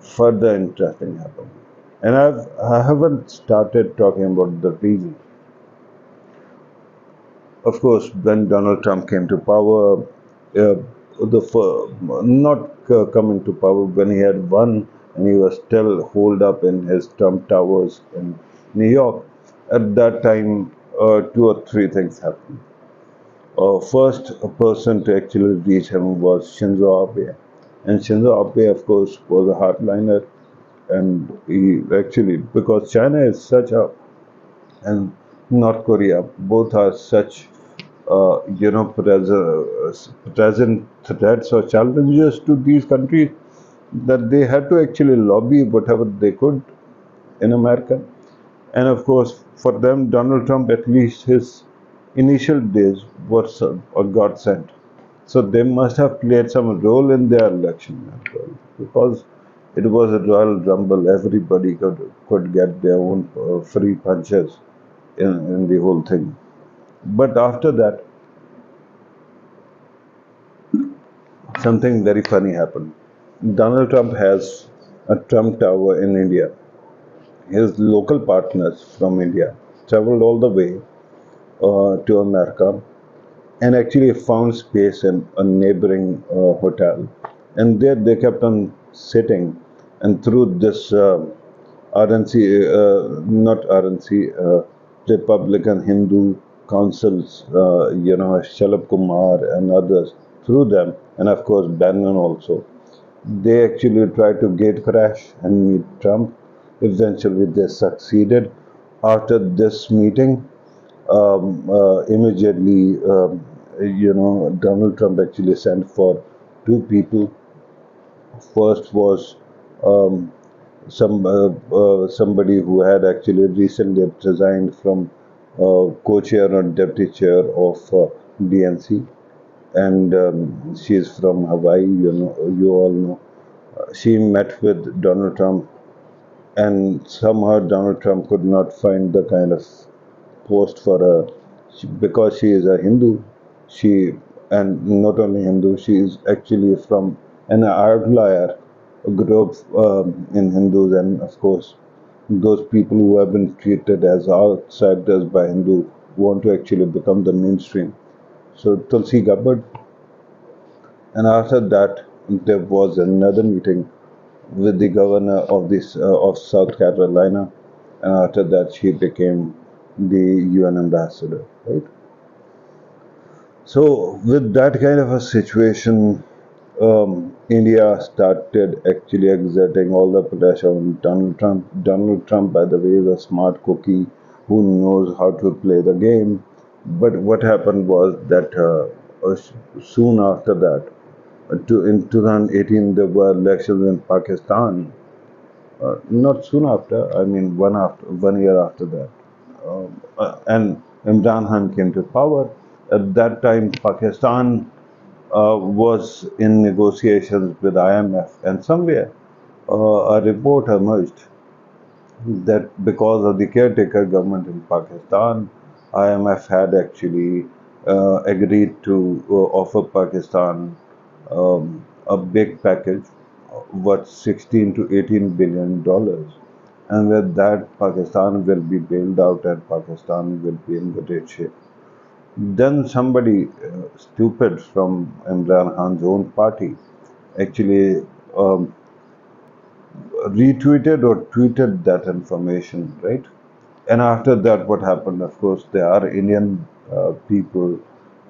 further interesting happened. And I haven't started talking about the reason. Of course, when Donald Trump came to power, not coming to power, when he had won and he was still holed up in his Trump Towers in New York, at that time, two or three things happened. First a person to actually reach him was Shinzo Abe. And Shinzo Abe, of course, was a hardliner. And he actually, because China is such a, and North Korea, both are such, present threats or challenges to these countries that they had to actually lobby whatever they could in America. And of course, for them, Donald Trump, at least his initial days, was a godsend. So they must have played some role in their election as well, because it was a royal rumble. Everybody could get their own free punches in the whole thing. But after that, something very funny happened. Donald Trump has a Trump Tower in India. His local partners from India traveled all the way to America and actually found space in a neighboring hotel. And there they kept on sitting, and through this RNC, not RNC, Republican Hindu councils, Shalab Kumar and others, through them, and of course Bannon also, they actually tried to gate crash and meet Trump. Eventually, they succeeded. After this meeting, Immediately, Donald Trump actually sent for two people. First was um, somebody who had actually recently resigned from co-chair and deputy chair of DNC, and she is from Hawaii. You all know. She met with Donald Trump, and somehow Donald Trump could not find the kind of post for her because she is a Hindu. She and not only Hindu, she is actually from an outlier group in Hindus, and of course, those people who have been treated as outsiders by Hindu want to actually become the mainstream. So Tulsi Gabbard, and after that, there was another meeting with the governor of this of South Carolina, and after that, she became the UN ambassador. Right. So with that kind of a situation, India started actually exerting all the pressure on Donald Trump. Donald Trump, by the way, is a smart cookie who knows how to play the game. But what happened was that soon after that, in 2018, there were elections in Pakistan. Not soon after, I mean 1 year after that, and Imran Khan came to power. At that time, Pakistan was in negotiations with IMF, and somewhere a report emerged that because of the caretaker government in Pakistan, IMF had actually agreed to offer Pakistan a big package worth 16 to 18 billion dollars, and with that, Pakistan will be bailed out and Pakistan will be in great shape. Then somebody stupid from Imran Khan's own party actually retweeted or tweeted that information, right? And after that, what happened? Of course, there are Indian people,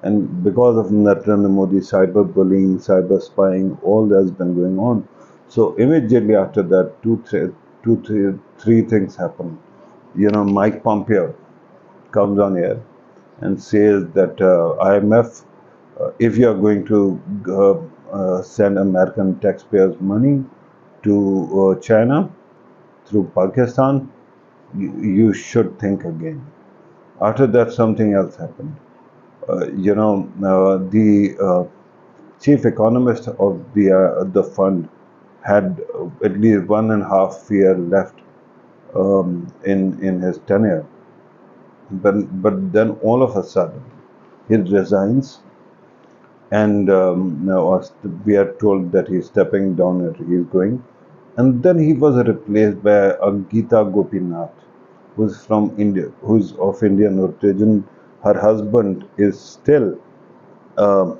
and because of Narendra Modi cyberbullying, cyber spying, all that's been going on. So immediately after that, three things happen. Mike Pompeo comes on air and says that IMF, if you are going to send American taxpayers' money to China through Pakistan, you should think again. After that, something else happened. The chief economist of the fund had at least 1.5 year left in his tenure, but then all of a sudden he resigns, and now we are told that he's stepping down and he's going, and then he was replaced by Geeta Gopinath, who's from India, who's of Indian origin. Her husband is still uh,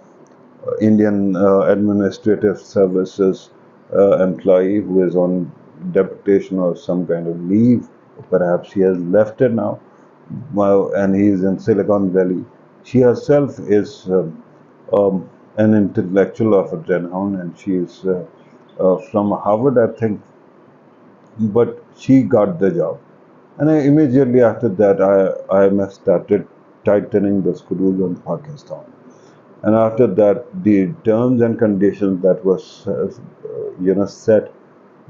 Indian Administrative Services employee who is on deputation or some kind of leave. Perhaps he has left it now, and he is in Silicon Valley. She herself is an intellectual of a renown, and she is from Harvard, I think, but she got the job. And immediately after that, IMF started tightening the screws on Pakistan. And after that, the terms and conditions that was set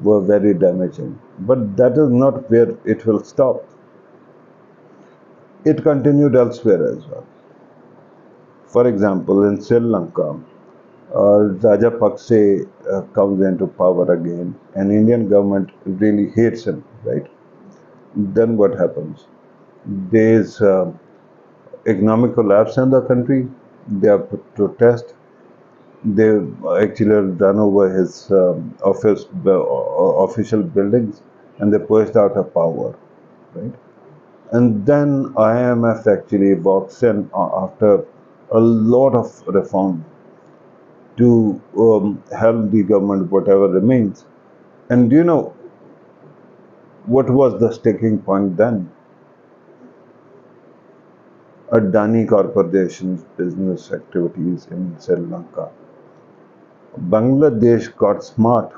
were very damaging. But that is not where it will stop. It continued elsewhere as well. For example, in Sri Lanka, Rajapakse comes into power again, and Indian government really hates him, right? Then what happens? There's economic collapse in the country. They have protest. They actually run over his official buildings, and they pushed out of power, right? And then IMF actually walks in after a lot of reform to help the government, whatever remains. And do you know what was the sticking point then? Adani Corporation's business activities in Sri Lanka. Bangladesh got smart,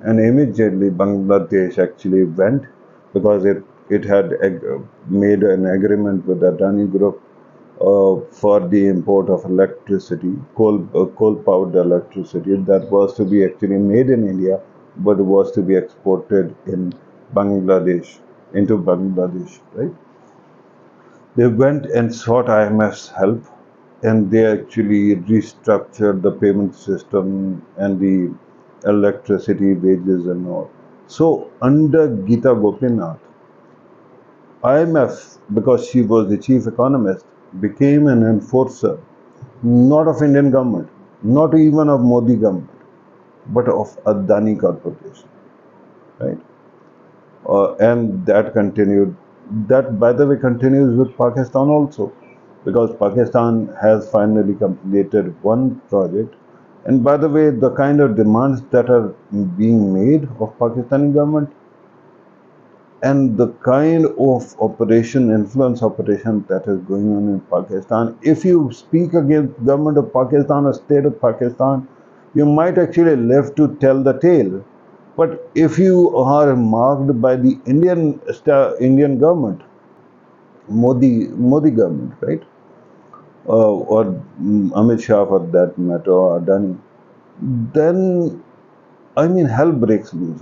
and immediately Bangladesh actually went because it it had made an agreement with the Adani Group for the import of electricity, coal-powered electricity that was to be actually made in India, but was to be exported in Bangladesh, into Bangladesh, right? They went and sought IMF's help, and they actually restructured the payment system and the electricity wages and all. So under Geeta Gopinath, IMF, because she was the chief economist, became an enforcer not of Indian government, not even of Modi government, but of Adani Corporation, right? And that continued. That, by the way, continues with Pakistan also, because Pakistan has finally completed one project. And by the way, the kind of demands that are being made of Pakistani government and the kind of operation, influence operation that is going on in Pakistan. If you speak against government of Pakistan or state of Pakistan, you might actually live to tell the tale. But if you are marked by the Indian government, Modi government, right, or Amit Shah for that matter, or Adani, then I mean hell breaks loose.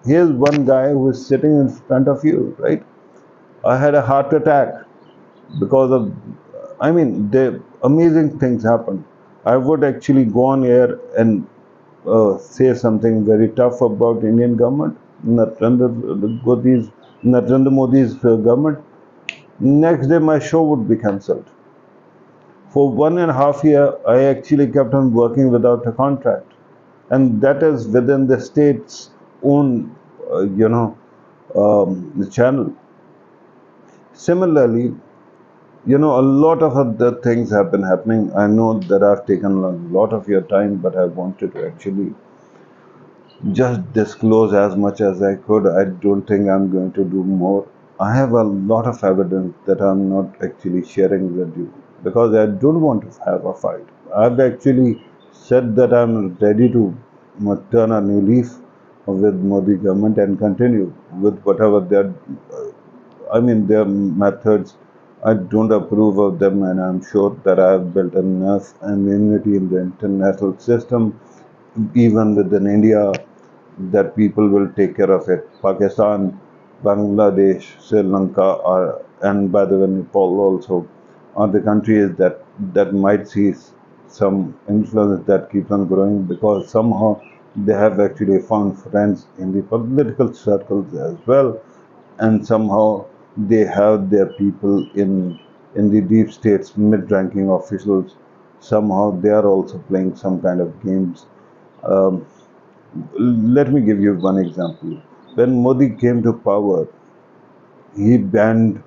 Here's one guy who is sitting in front of you, right? I had a heart attack because of, I mean, the amazing things happen. I would actually go on air and say something very tough about Indian government, Narendra Modi's government. Next day, my show would be cancelled. For 1.5 years, I actually kept on working without a contract, and that is within the state's own, channel. Similarly, a lot of other things have been happening. I know that I've taken a lot of your time, but I wanted to actually just disclose as much as I could. I don't think I'm going to do more. I have a lot of evidence that I'm not actually sharing with you because I don't want to have a fight. I've actually said that I'm ready to turn a new leaf with Modi government and continue with whatever their methods. I don't approve of them, and I'm sure that I have built enough immunity in the international system, even within India, that people will take care of it. Pakistan, Bangladesh, Sri Lanka, and by the way, Nepal also are the countries that might see some influence that keeps on growing because somehow they have actually found friends in the political circles as well, and somehow they have their people in the deep states, mid-ranking officials. Somehow they are also playing some kind of games. Um, Let me give you one example. When Modi came to power, he banned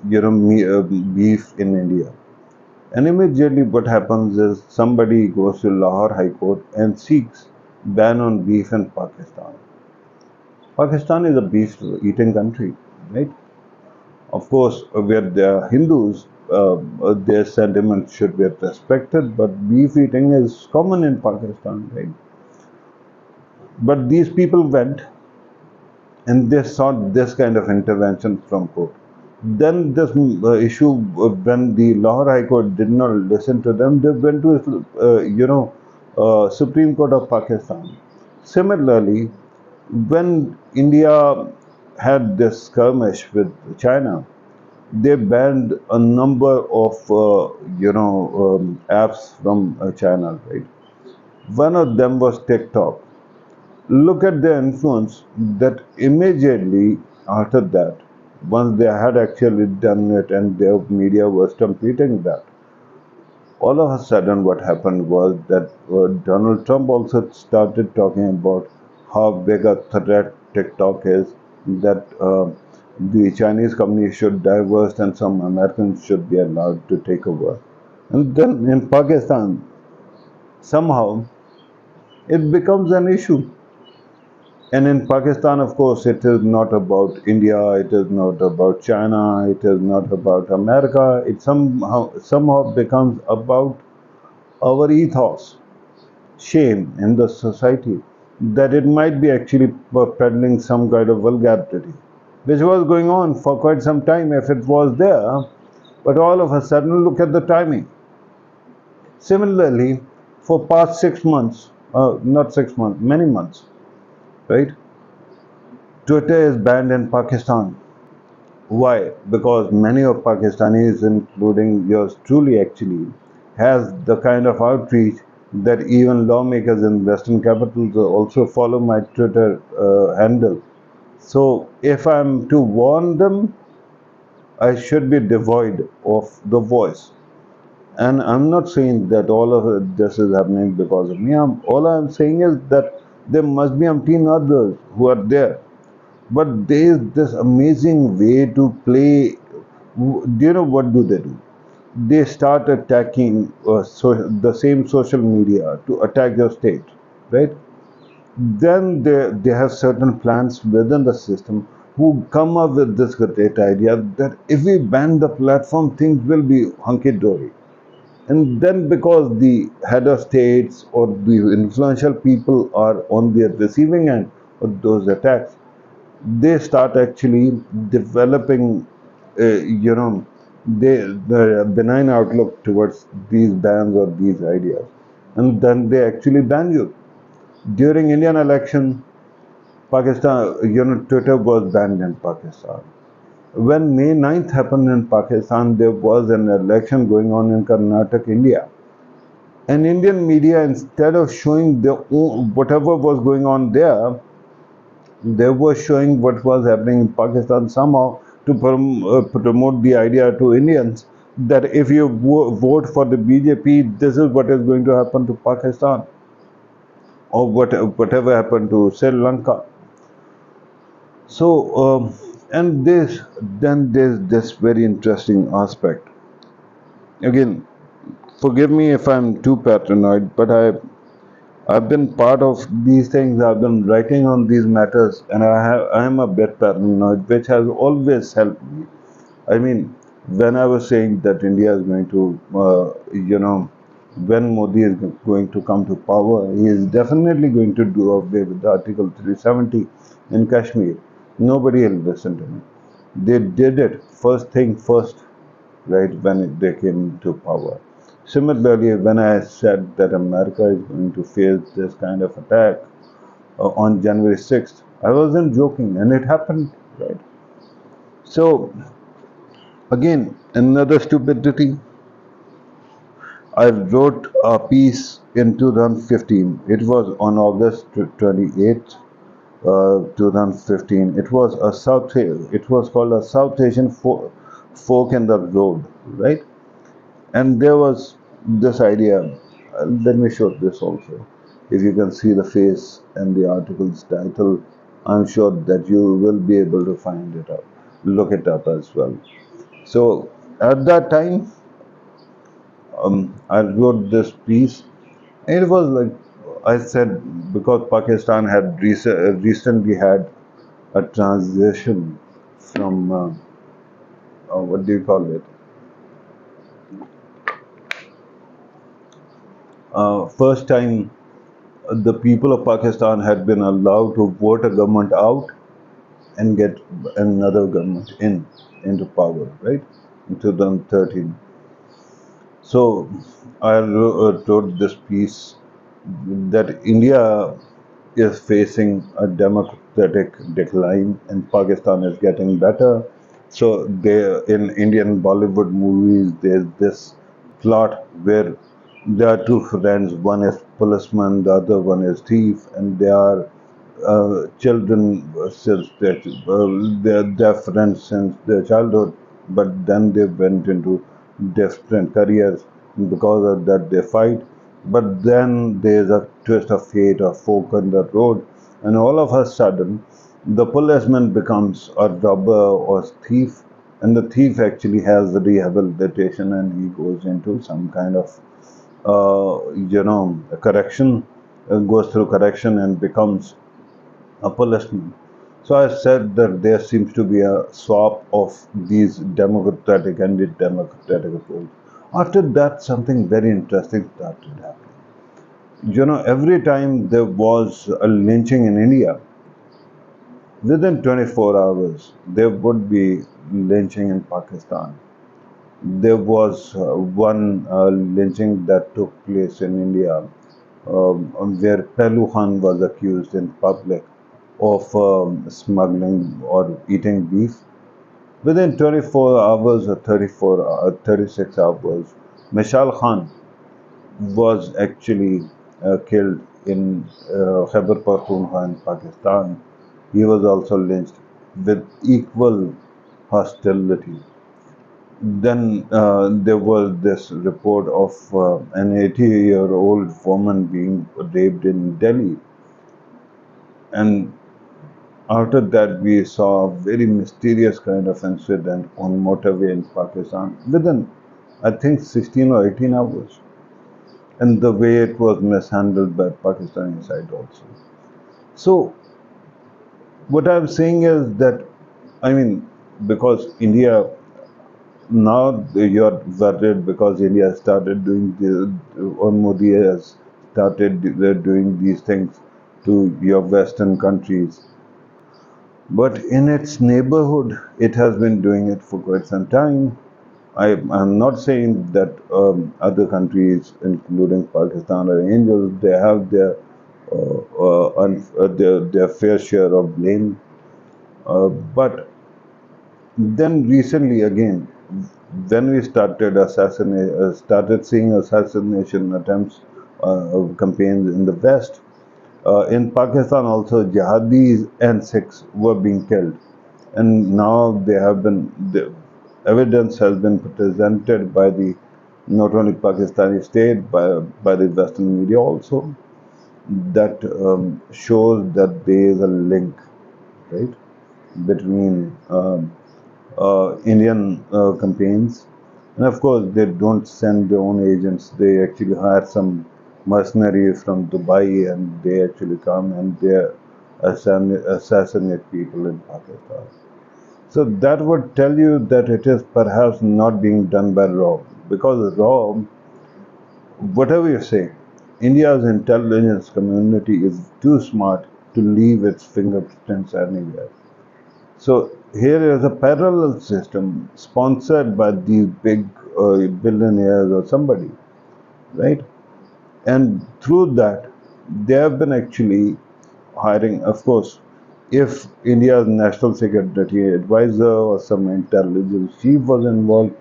beef in India. And immediately what happens is somebody goes to Lahore High Court and seeks ban on beef in Pakistan. Pakistan is a beef eating country, right? Of course, where they are Hindus, their sentiments should be respected, but beef eating is common in Pakistan, right? But these people went and they sought this kind of intervention from court. Then this issue, when the Lahore High Court did not listen to them, they went to Supreme Court of Pakistan. Similarly, when India had this skirmish with China, they banned a number of apps from China. Right, one of them was TikTok. Look at the influence that immediately after that, once they had actually done it and their media was completing that, all of a sudden what happened was that Donald Trump also started talking about how big a threat TikTok is, that the Chinese company should divest and some Americans should be allowed to take over. And then in Pakistan, somehow it becomes an issue. And in Pakistan, of course, it is not about India, it is not about China, it is not about America. It somehow becomes about our ethos, shame in the society, that it might be actually peddling some kind of vulgarity. which was going on for quite some time if it was there, but all of a sudden, look at the timing. Similarly, for past 6 months, not 6 months, many months, right? Twitter is banned in Pakistan. Why? Because many of Pakistanis, including yours truly actually, has the kind of outreach that even lawmakers in Western capitals also follow my Twitter handle. So if I'm to warn them, I should be devoid of the voice. And I'm not saying that all of this is happening because of me. All I'm saying is that there must be umpteen others who are there. But there is this amazing way to play. Do you know what do they do? They start attacking the same social media to attack your state, right? Then they have certain plans within the system who come up with this great idea that if we ban the platform, things will be hunky dory. And then because the head of states or the influential people are on the receiving end of those attacks, they start actually developing, the benign outlook towards these bans or these ideas. And then they actually ban you. During Indian election, Pakistan, Twitter was banned in Pakistan. When May 9th happened in Pakistan, there was an election going on in Karnataka, India. And Indian media, instead of showing whatever was going on there, they were showing what was happening in Pakistan somehow to promote the idea to Indians that if you vote for the BJP, this is what is going to happen to Pakistan or whatever happened to Sri Lanka. So, and then there's this very interesting aspect. Again, forgive me if I'm too paranoid, but I've been part of these things. I've been writing on these matters, and I am a bit paranoid, which has always helped me. I mean, when I was saying that India is going to, when Modi is going to come to power, he is definitely going to do away with Article 370 in Kashmir. Nobody will listen to me. They did it first thing first, right, when they came to power. Similarly, when I said that America is going to face this kind of attack on January 6th, I wasn't joking, and it happened, right? So, again, another stupidity. I wrote a piece in 2015. It was on August 28th, 2015. It was It was called a South Asian Fork in the Road, right? And there was this idea. Let me show this also. If you can see the face and the article's title, I'm sure that you will be able to find it up, look it up as well. So at that time, I wrote this piece. It was like I said, because Pakistan had recently had a transition from what do you call it? First time the people of Pakistan had been allowed to vote a government out and get another government into power, right? In 2013. So I wrote this piece that India is facing a democratic decline and Pakistan is getting better. So there in Indian Bollywood movies, there's this plot where there are two friends. One is policeman, the other one is thief, and they are children since they're friends since their childhood, but then they went into different careers. Because of that, they fight. But then there's a twist of fate, a fork in the road, and all of a sudden, the policeman becomes a robber or thief, and the thief actually has rehabilitation, and he goes into some kind of correction, goes through correction and becomes a policeman. So I said that there seems to be a swap of these democratic and democratic roles. After that, something very interesting started happening. Every time there was a lynching in India, Within 24 hours, there would be lynching in Pakistan. There was one lynching that took place in India, where Pehlu Khan was accused in public of smuggling or eating beef. Within 24 hours or 36 hours, Mishal Khan was actually killed in Khyber Pakhtunkhwa in Pakistan. He was also lynched with equal hostility. Then there was this report of an 80-year-old woman being raped in Delhi, and after that we saw a very mysterious kind of incident on motorway in Pakistan within, I think, 16 or 18 hours, and the way it was mishandled by Pakistani side also. So what I'm saying is that, I mean, because India now you're worried because India started doing or Modi has started doing these things to your Western countries. But in its neighborhood, it has been doing it for quite some time. I'm not saying that other countries, including Pakistan or angels, they have their fair share of blame. But then recently again, when we started seeing assassination attempts, campaigns in the West, in Pakistan also jihadis and Sikhs were being killed, and now the evidence has been presented by the not only Pakistani state by the Western media also, that shows that there is a link, right, between Indian campaigns. And of course, they don't send their own agents. They actually hire some mercenaries from Dubai, and they actually come and they assassinate people in Pakistan. So that would tell you that it is perhaps not being done by RAW. Because RAW, whatever you say, India's intelligence community is too smart to leave its fingerprints anywhere. So here is a parallel system sponsored by these big billionaires or somebody, right? And through that, they have been actually hiring, of course, if India's national security advisor or some intelligence chief was involved,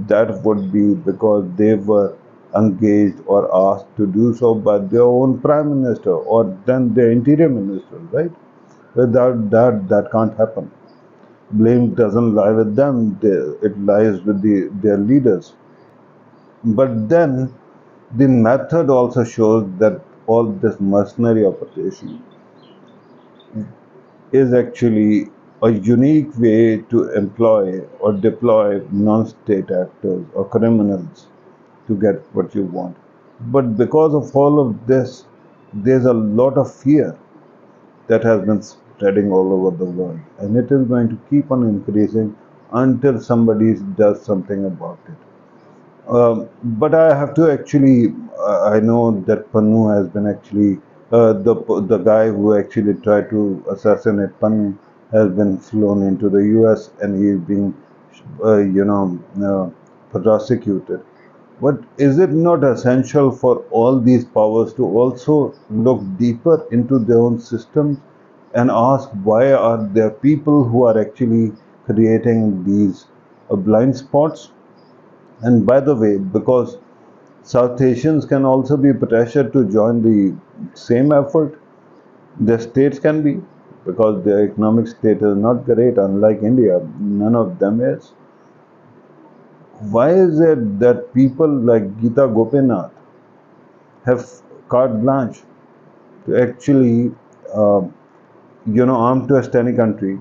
that would be because they were engaged or asked to do so by their own prime minister or then their interior minister, right? Without that, that can't happen. Blame doesn't lie with them, it lies with their leaders. But then the method also shows that all this mercenary operation is actually a unique way to employ or deploy non state actors or criminals to get what you want. But because of all of this, there's a lot of fear that has been spreading all over the world, and it is going to keep on increasing until somebody does something about it. But I have to actually, I know that Pannu has been actually, the guy who actually tried to assassinate Pannu has been flown into the US and he is being, prosecuted. But is it not essential for all these powers to also look deeper into their own systems and ask why are there people who are actually creating these blind spots? And by the way, because South Asians can also be pressured to join the same effort, their states can be, because their economic state is not great, unlike India, none of them is. Why is it that people like Gita Gopinath have carte blanche to actually, uh, arm twist any country?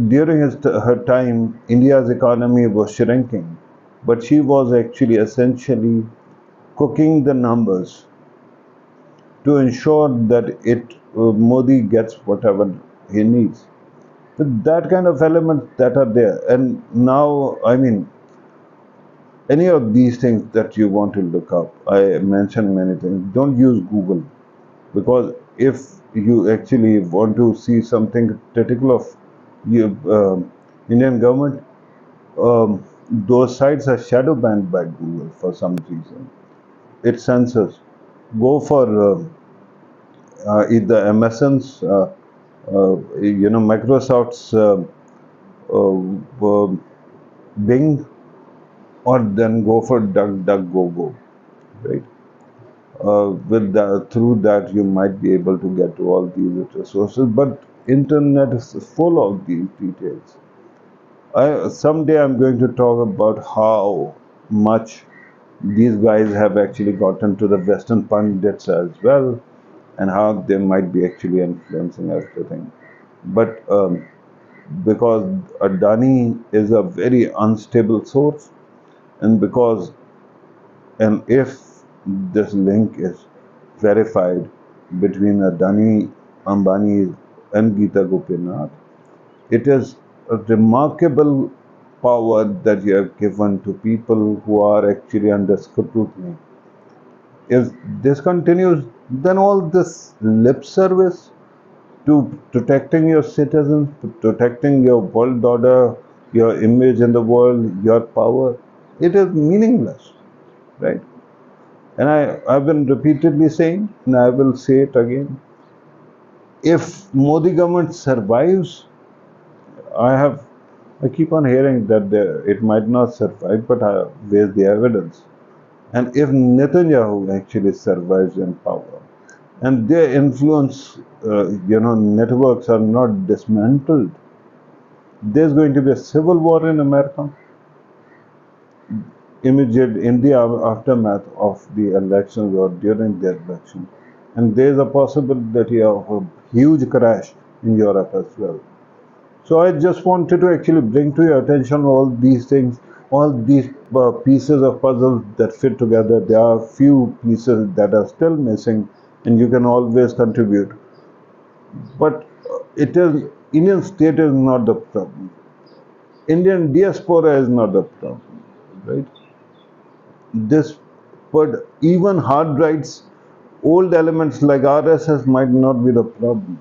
During her time, India's economy was shrinking, but she was actually essentially cooking the numbers to ensure that Modi gets whatever he needs. So that kind of elements that are there, and now I mean any of these things that you want to look up. I mentioned many things. Don't use Google because you actually want to see something critical of you, Indian government, those sites are shadow banned by Google for some reason. It censors. Go for either MSN's, Microsoft's Bing, or then go for DuckDuckGo, right? Through that you might be able to get to all these resources, but internet is full of these details. Someday I'm going to talk about how much these guys have actually gotten to the Western pundits as well, and how they might be actually influencing everything. But because Adani is a very unstable source, and because and if this link is verified between Adani, Ambani, and Geeta Gopinath, it is a remarkable power that you have given to people who are actually under scrutiny. If this continues, then all this lip service to protecting your citizens, to protecting your world order, your image in the world, your power, it is meaningless, right? And I've been repeatedly saying, and I will say it again, if Modi government survives, I have I keep on hearing that it might not survive, but where's the evidence? And if Netanyahu actually survives in power, and their influence, networks are not dismantled, there's going to be a civil war in America, immediate in the aftermath of the elections or during the election. And there's a possibility of a huge crash in Europe as well. So I just wanted to actually bring to your attention all these things, all these pieces of puzzle that fit together. There are few pieces that are still missing, and you can always contribute. But it is Indian state is not the problem. Indian diaspora is not the problem, right? This, but even hard rights, old elements like RSS might not be the problem.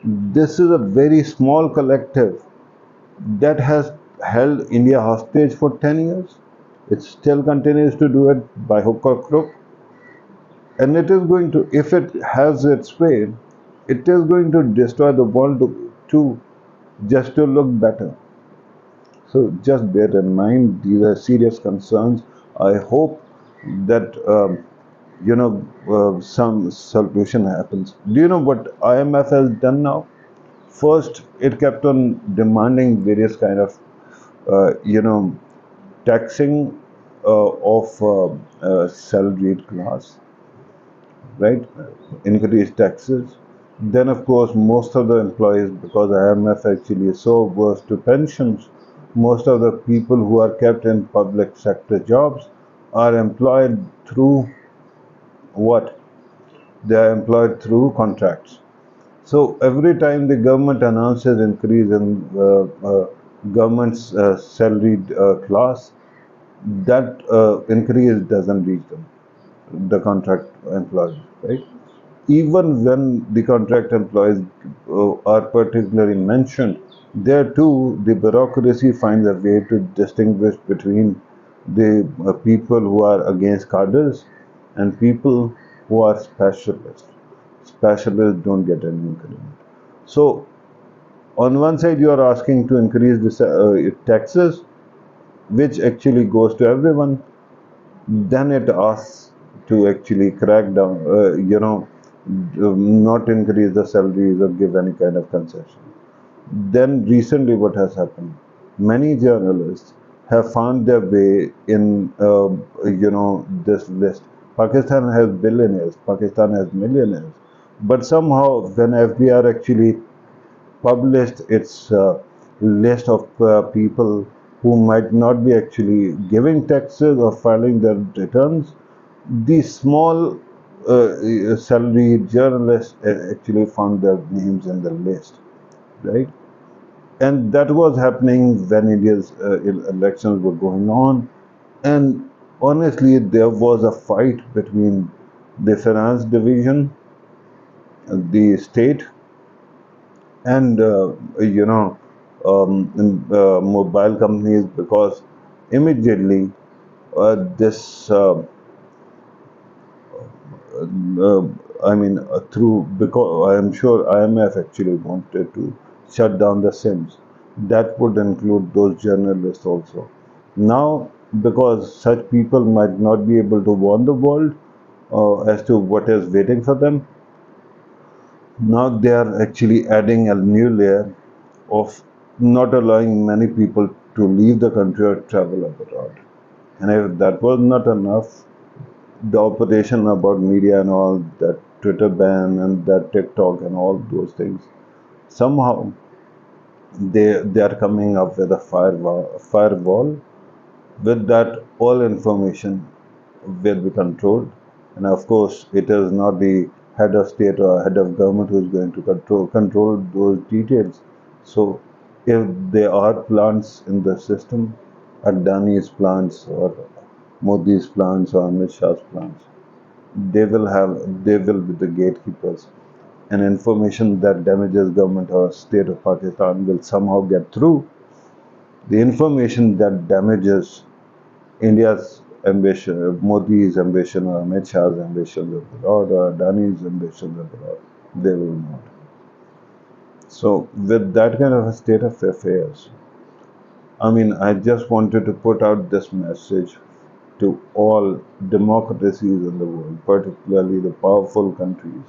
This is a very small collective that has held India hostage for 10 years. It still continues to do it by hook or crook. And it is going to, if it has its way, it is going to destroy the world too, just to look better. So just bear in mind, these are serious concerns. I hope that, some solution happens. Do you know what IMF has done now? First, it kept on demanding various kind of, taxing of salaried class, right? Increased taxes. Then, of course, most of the employees, because IMF actually is so averse to pensions, most of the people who are kept in public sector jobs are employed through what? They are employed through contracts. So every time the government announces increase in government's salaried class, that increase doesn't reach them, the contract employees, right? Even when the contract employees are particularly mentioned, there too the bureaucracy finds a way to distinguish between the people who are against cadres and people who are specialists. Specialists don't get any increment. So on one side you are asking to increase the taxes, which actually goes to everyone. Then it asks to actually crack down, not increase the salaries or give any kind of concession. Then recently, what has happened? Many journalists have found their way in, this list. Pakistan has billionaires, Pakistan has millionaires, but somehow when FBR actually published its list of people who might not be actually giving taxes or filing their returns, these small salary journalists actually found their names in the list, right? And that was happening when India's elections were going on. And honestly, there was a fight between the finance division the state and you know mobile companies, because immediately this uh, I mean through, because I am sure IMF actually wanted to shut down the SIMs. That would include those journalists also. Now, because such people might not be able to warn the world as to what is waiting for them, now they are actually adding a new layer of not allowing many people to leave the country or travel abroad. And if that was not enough, the operation about media and all that Twitter ban and that TikTok and all those things, somehow they are coming up with a firewall. With that, all information will be controlled, and of course, it is not the head of state or head of government who is going to control those details. So, if there are plants in the system, Adani's plants or Modi's plants or Amit Shah's plants, they will be the gatekeepers, and information that damages government or state of Pakistan will somehow get through. The information that damages India's ambition, Modi's ambition, or Amit Shah's ambition abroad, or Adani's ambition abroad, they will not. So, with that kind of a state of affairs, I mean, I just wanted to put out this message to all democracies in the world, particularly the powerful countries.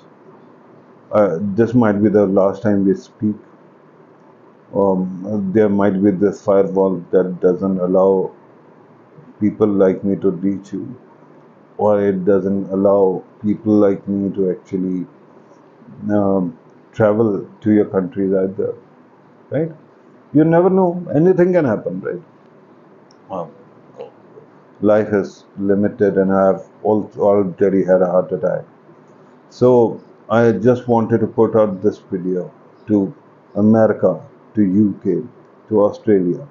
This might be the last time we speak. There might be this firewall that doesn't allow people like me to reach you, or it doesn't allow people like me to actually um, travel to your countries either, right? You never know, anything can happen, right? Um, Life is limited, and I have already had a heart attack. So I just wanted to put out this video to America, to UK, to Australia,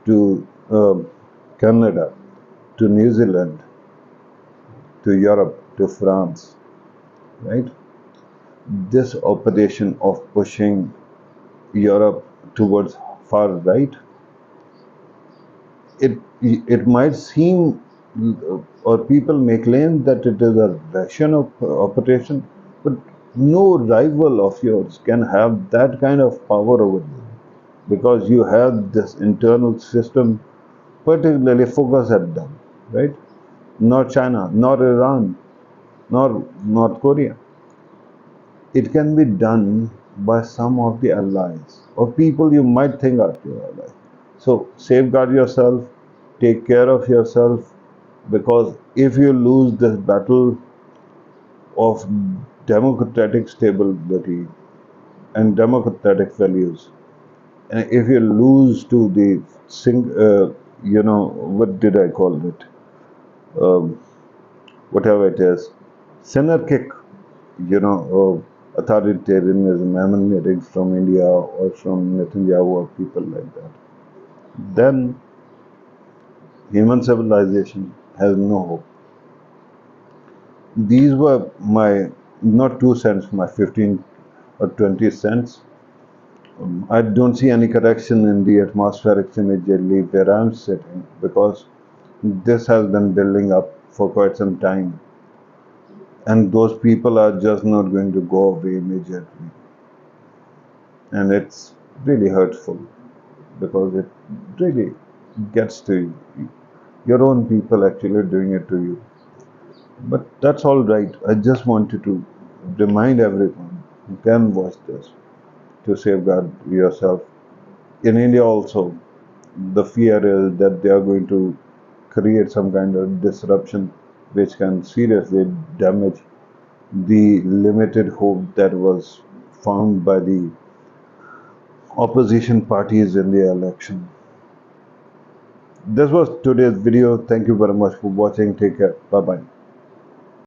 to Canada, to New Zealand, to Europe, to France, right? This operation of pushing Europe towards far right, it might seem, or people may claim that it is a Russian operation, but no rival of yours can have that kind of power over you, because you have this internal system particularly focused at them, right? Not China, nor Iran, nor North Korea. It can be done by some of the allies or people you might think are your allies. So safeguard yourself, take care of yourself, because if you lose this battle of democratic stability and democratic values, and if you lose to the what did I call it? Um, Whatever it is, synarchic, authoritarianism emanating from India or from Netanyahu or people like that, then human civilization has no hope. These were my, not 2 cents, my 15 or 20 cents. I don't see any correction in the atmospherics immediately where I'm sitting, because this has been building up for quite some time, and those people are just not going to go away immediately. And it's really hurtful, because it really gets to you. Your own people actually doing it to you. But that's all right. I just wanted to remind everyone who can watch this to safeguard yourself. In India also, the fear is that they are going to create some kind of disruption which can seriously damage the limited hope that was found by the opposition parties in the election. This was today's video. Thank you very much for watching. Take care. Bye bye.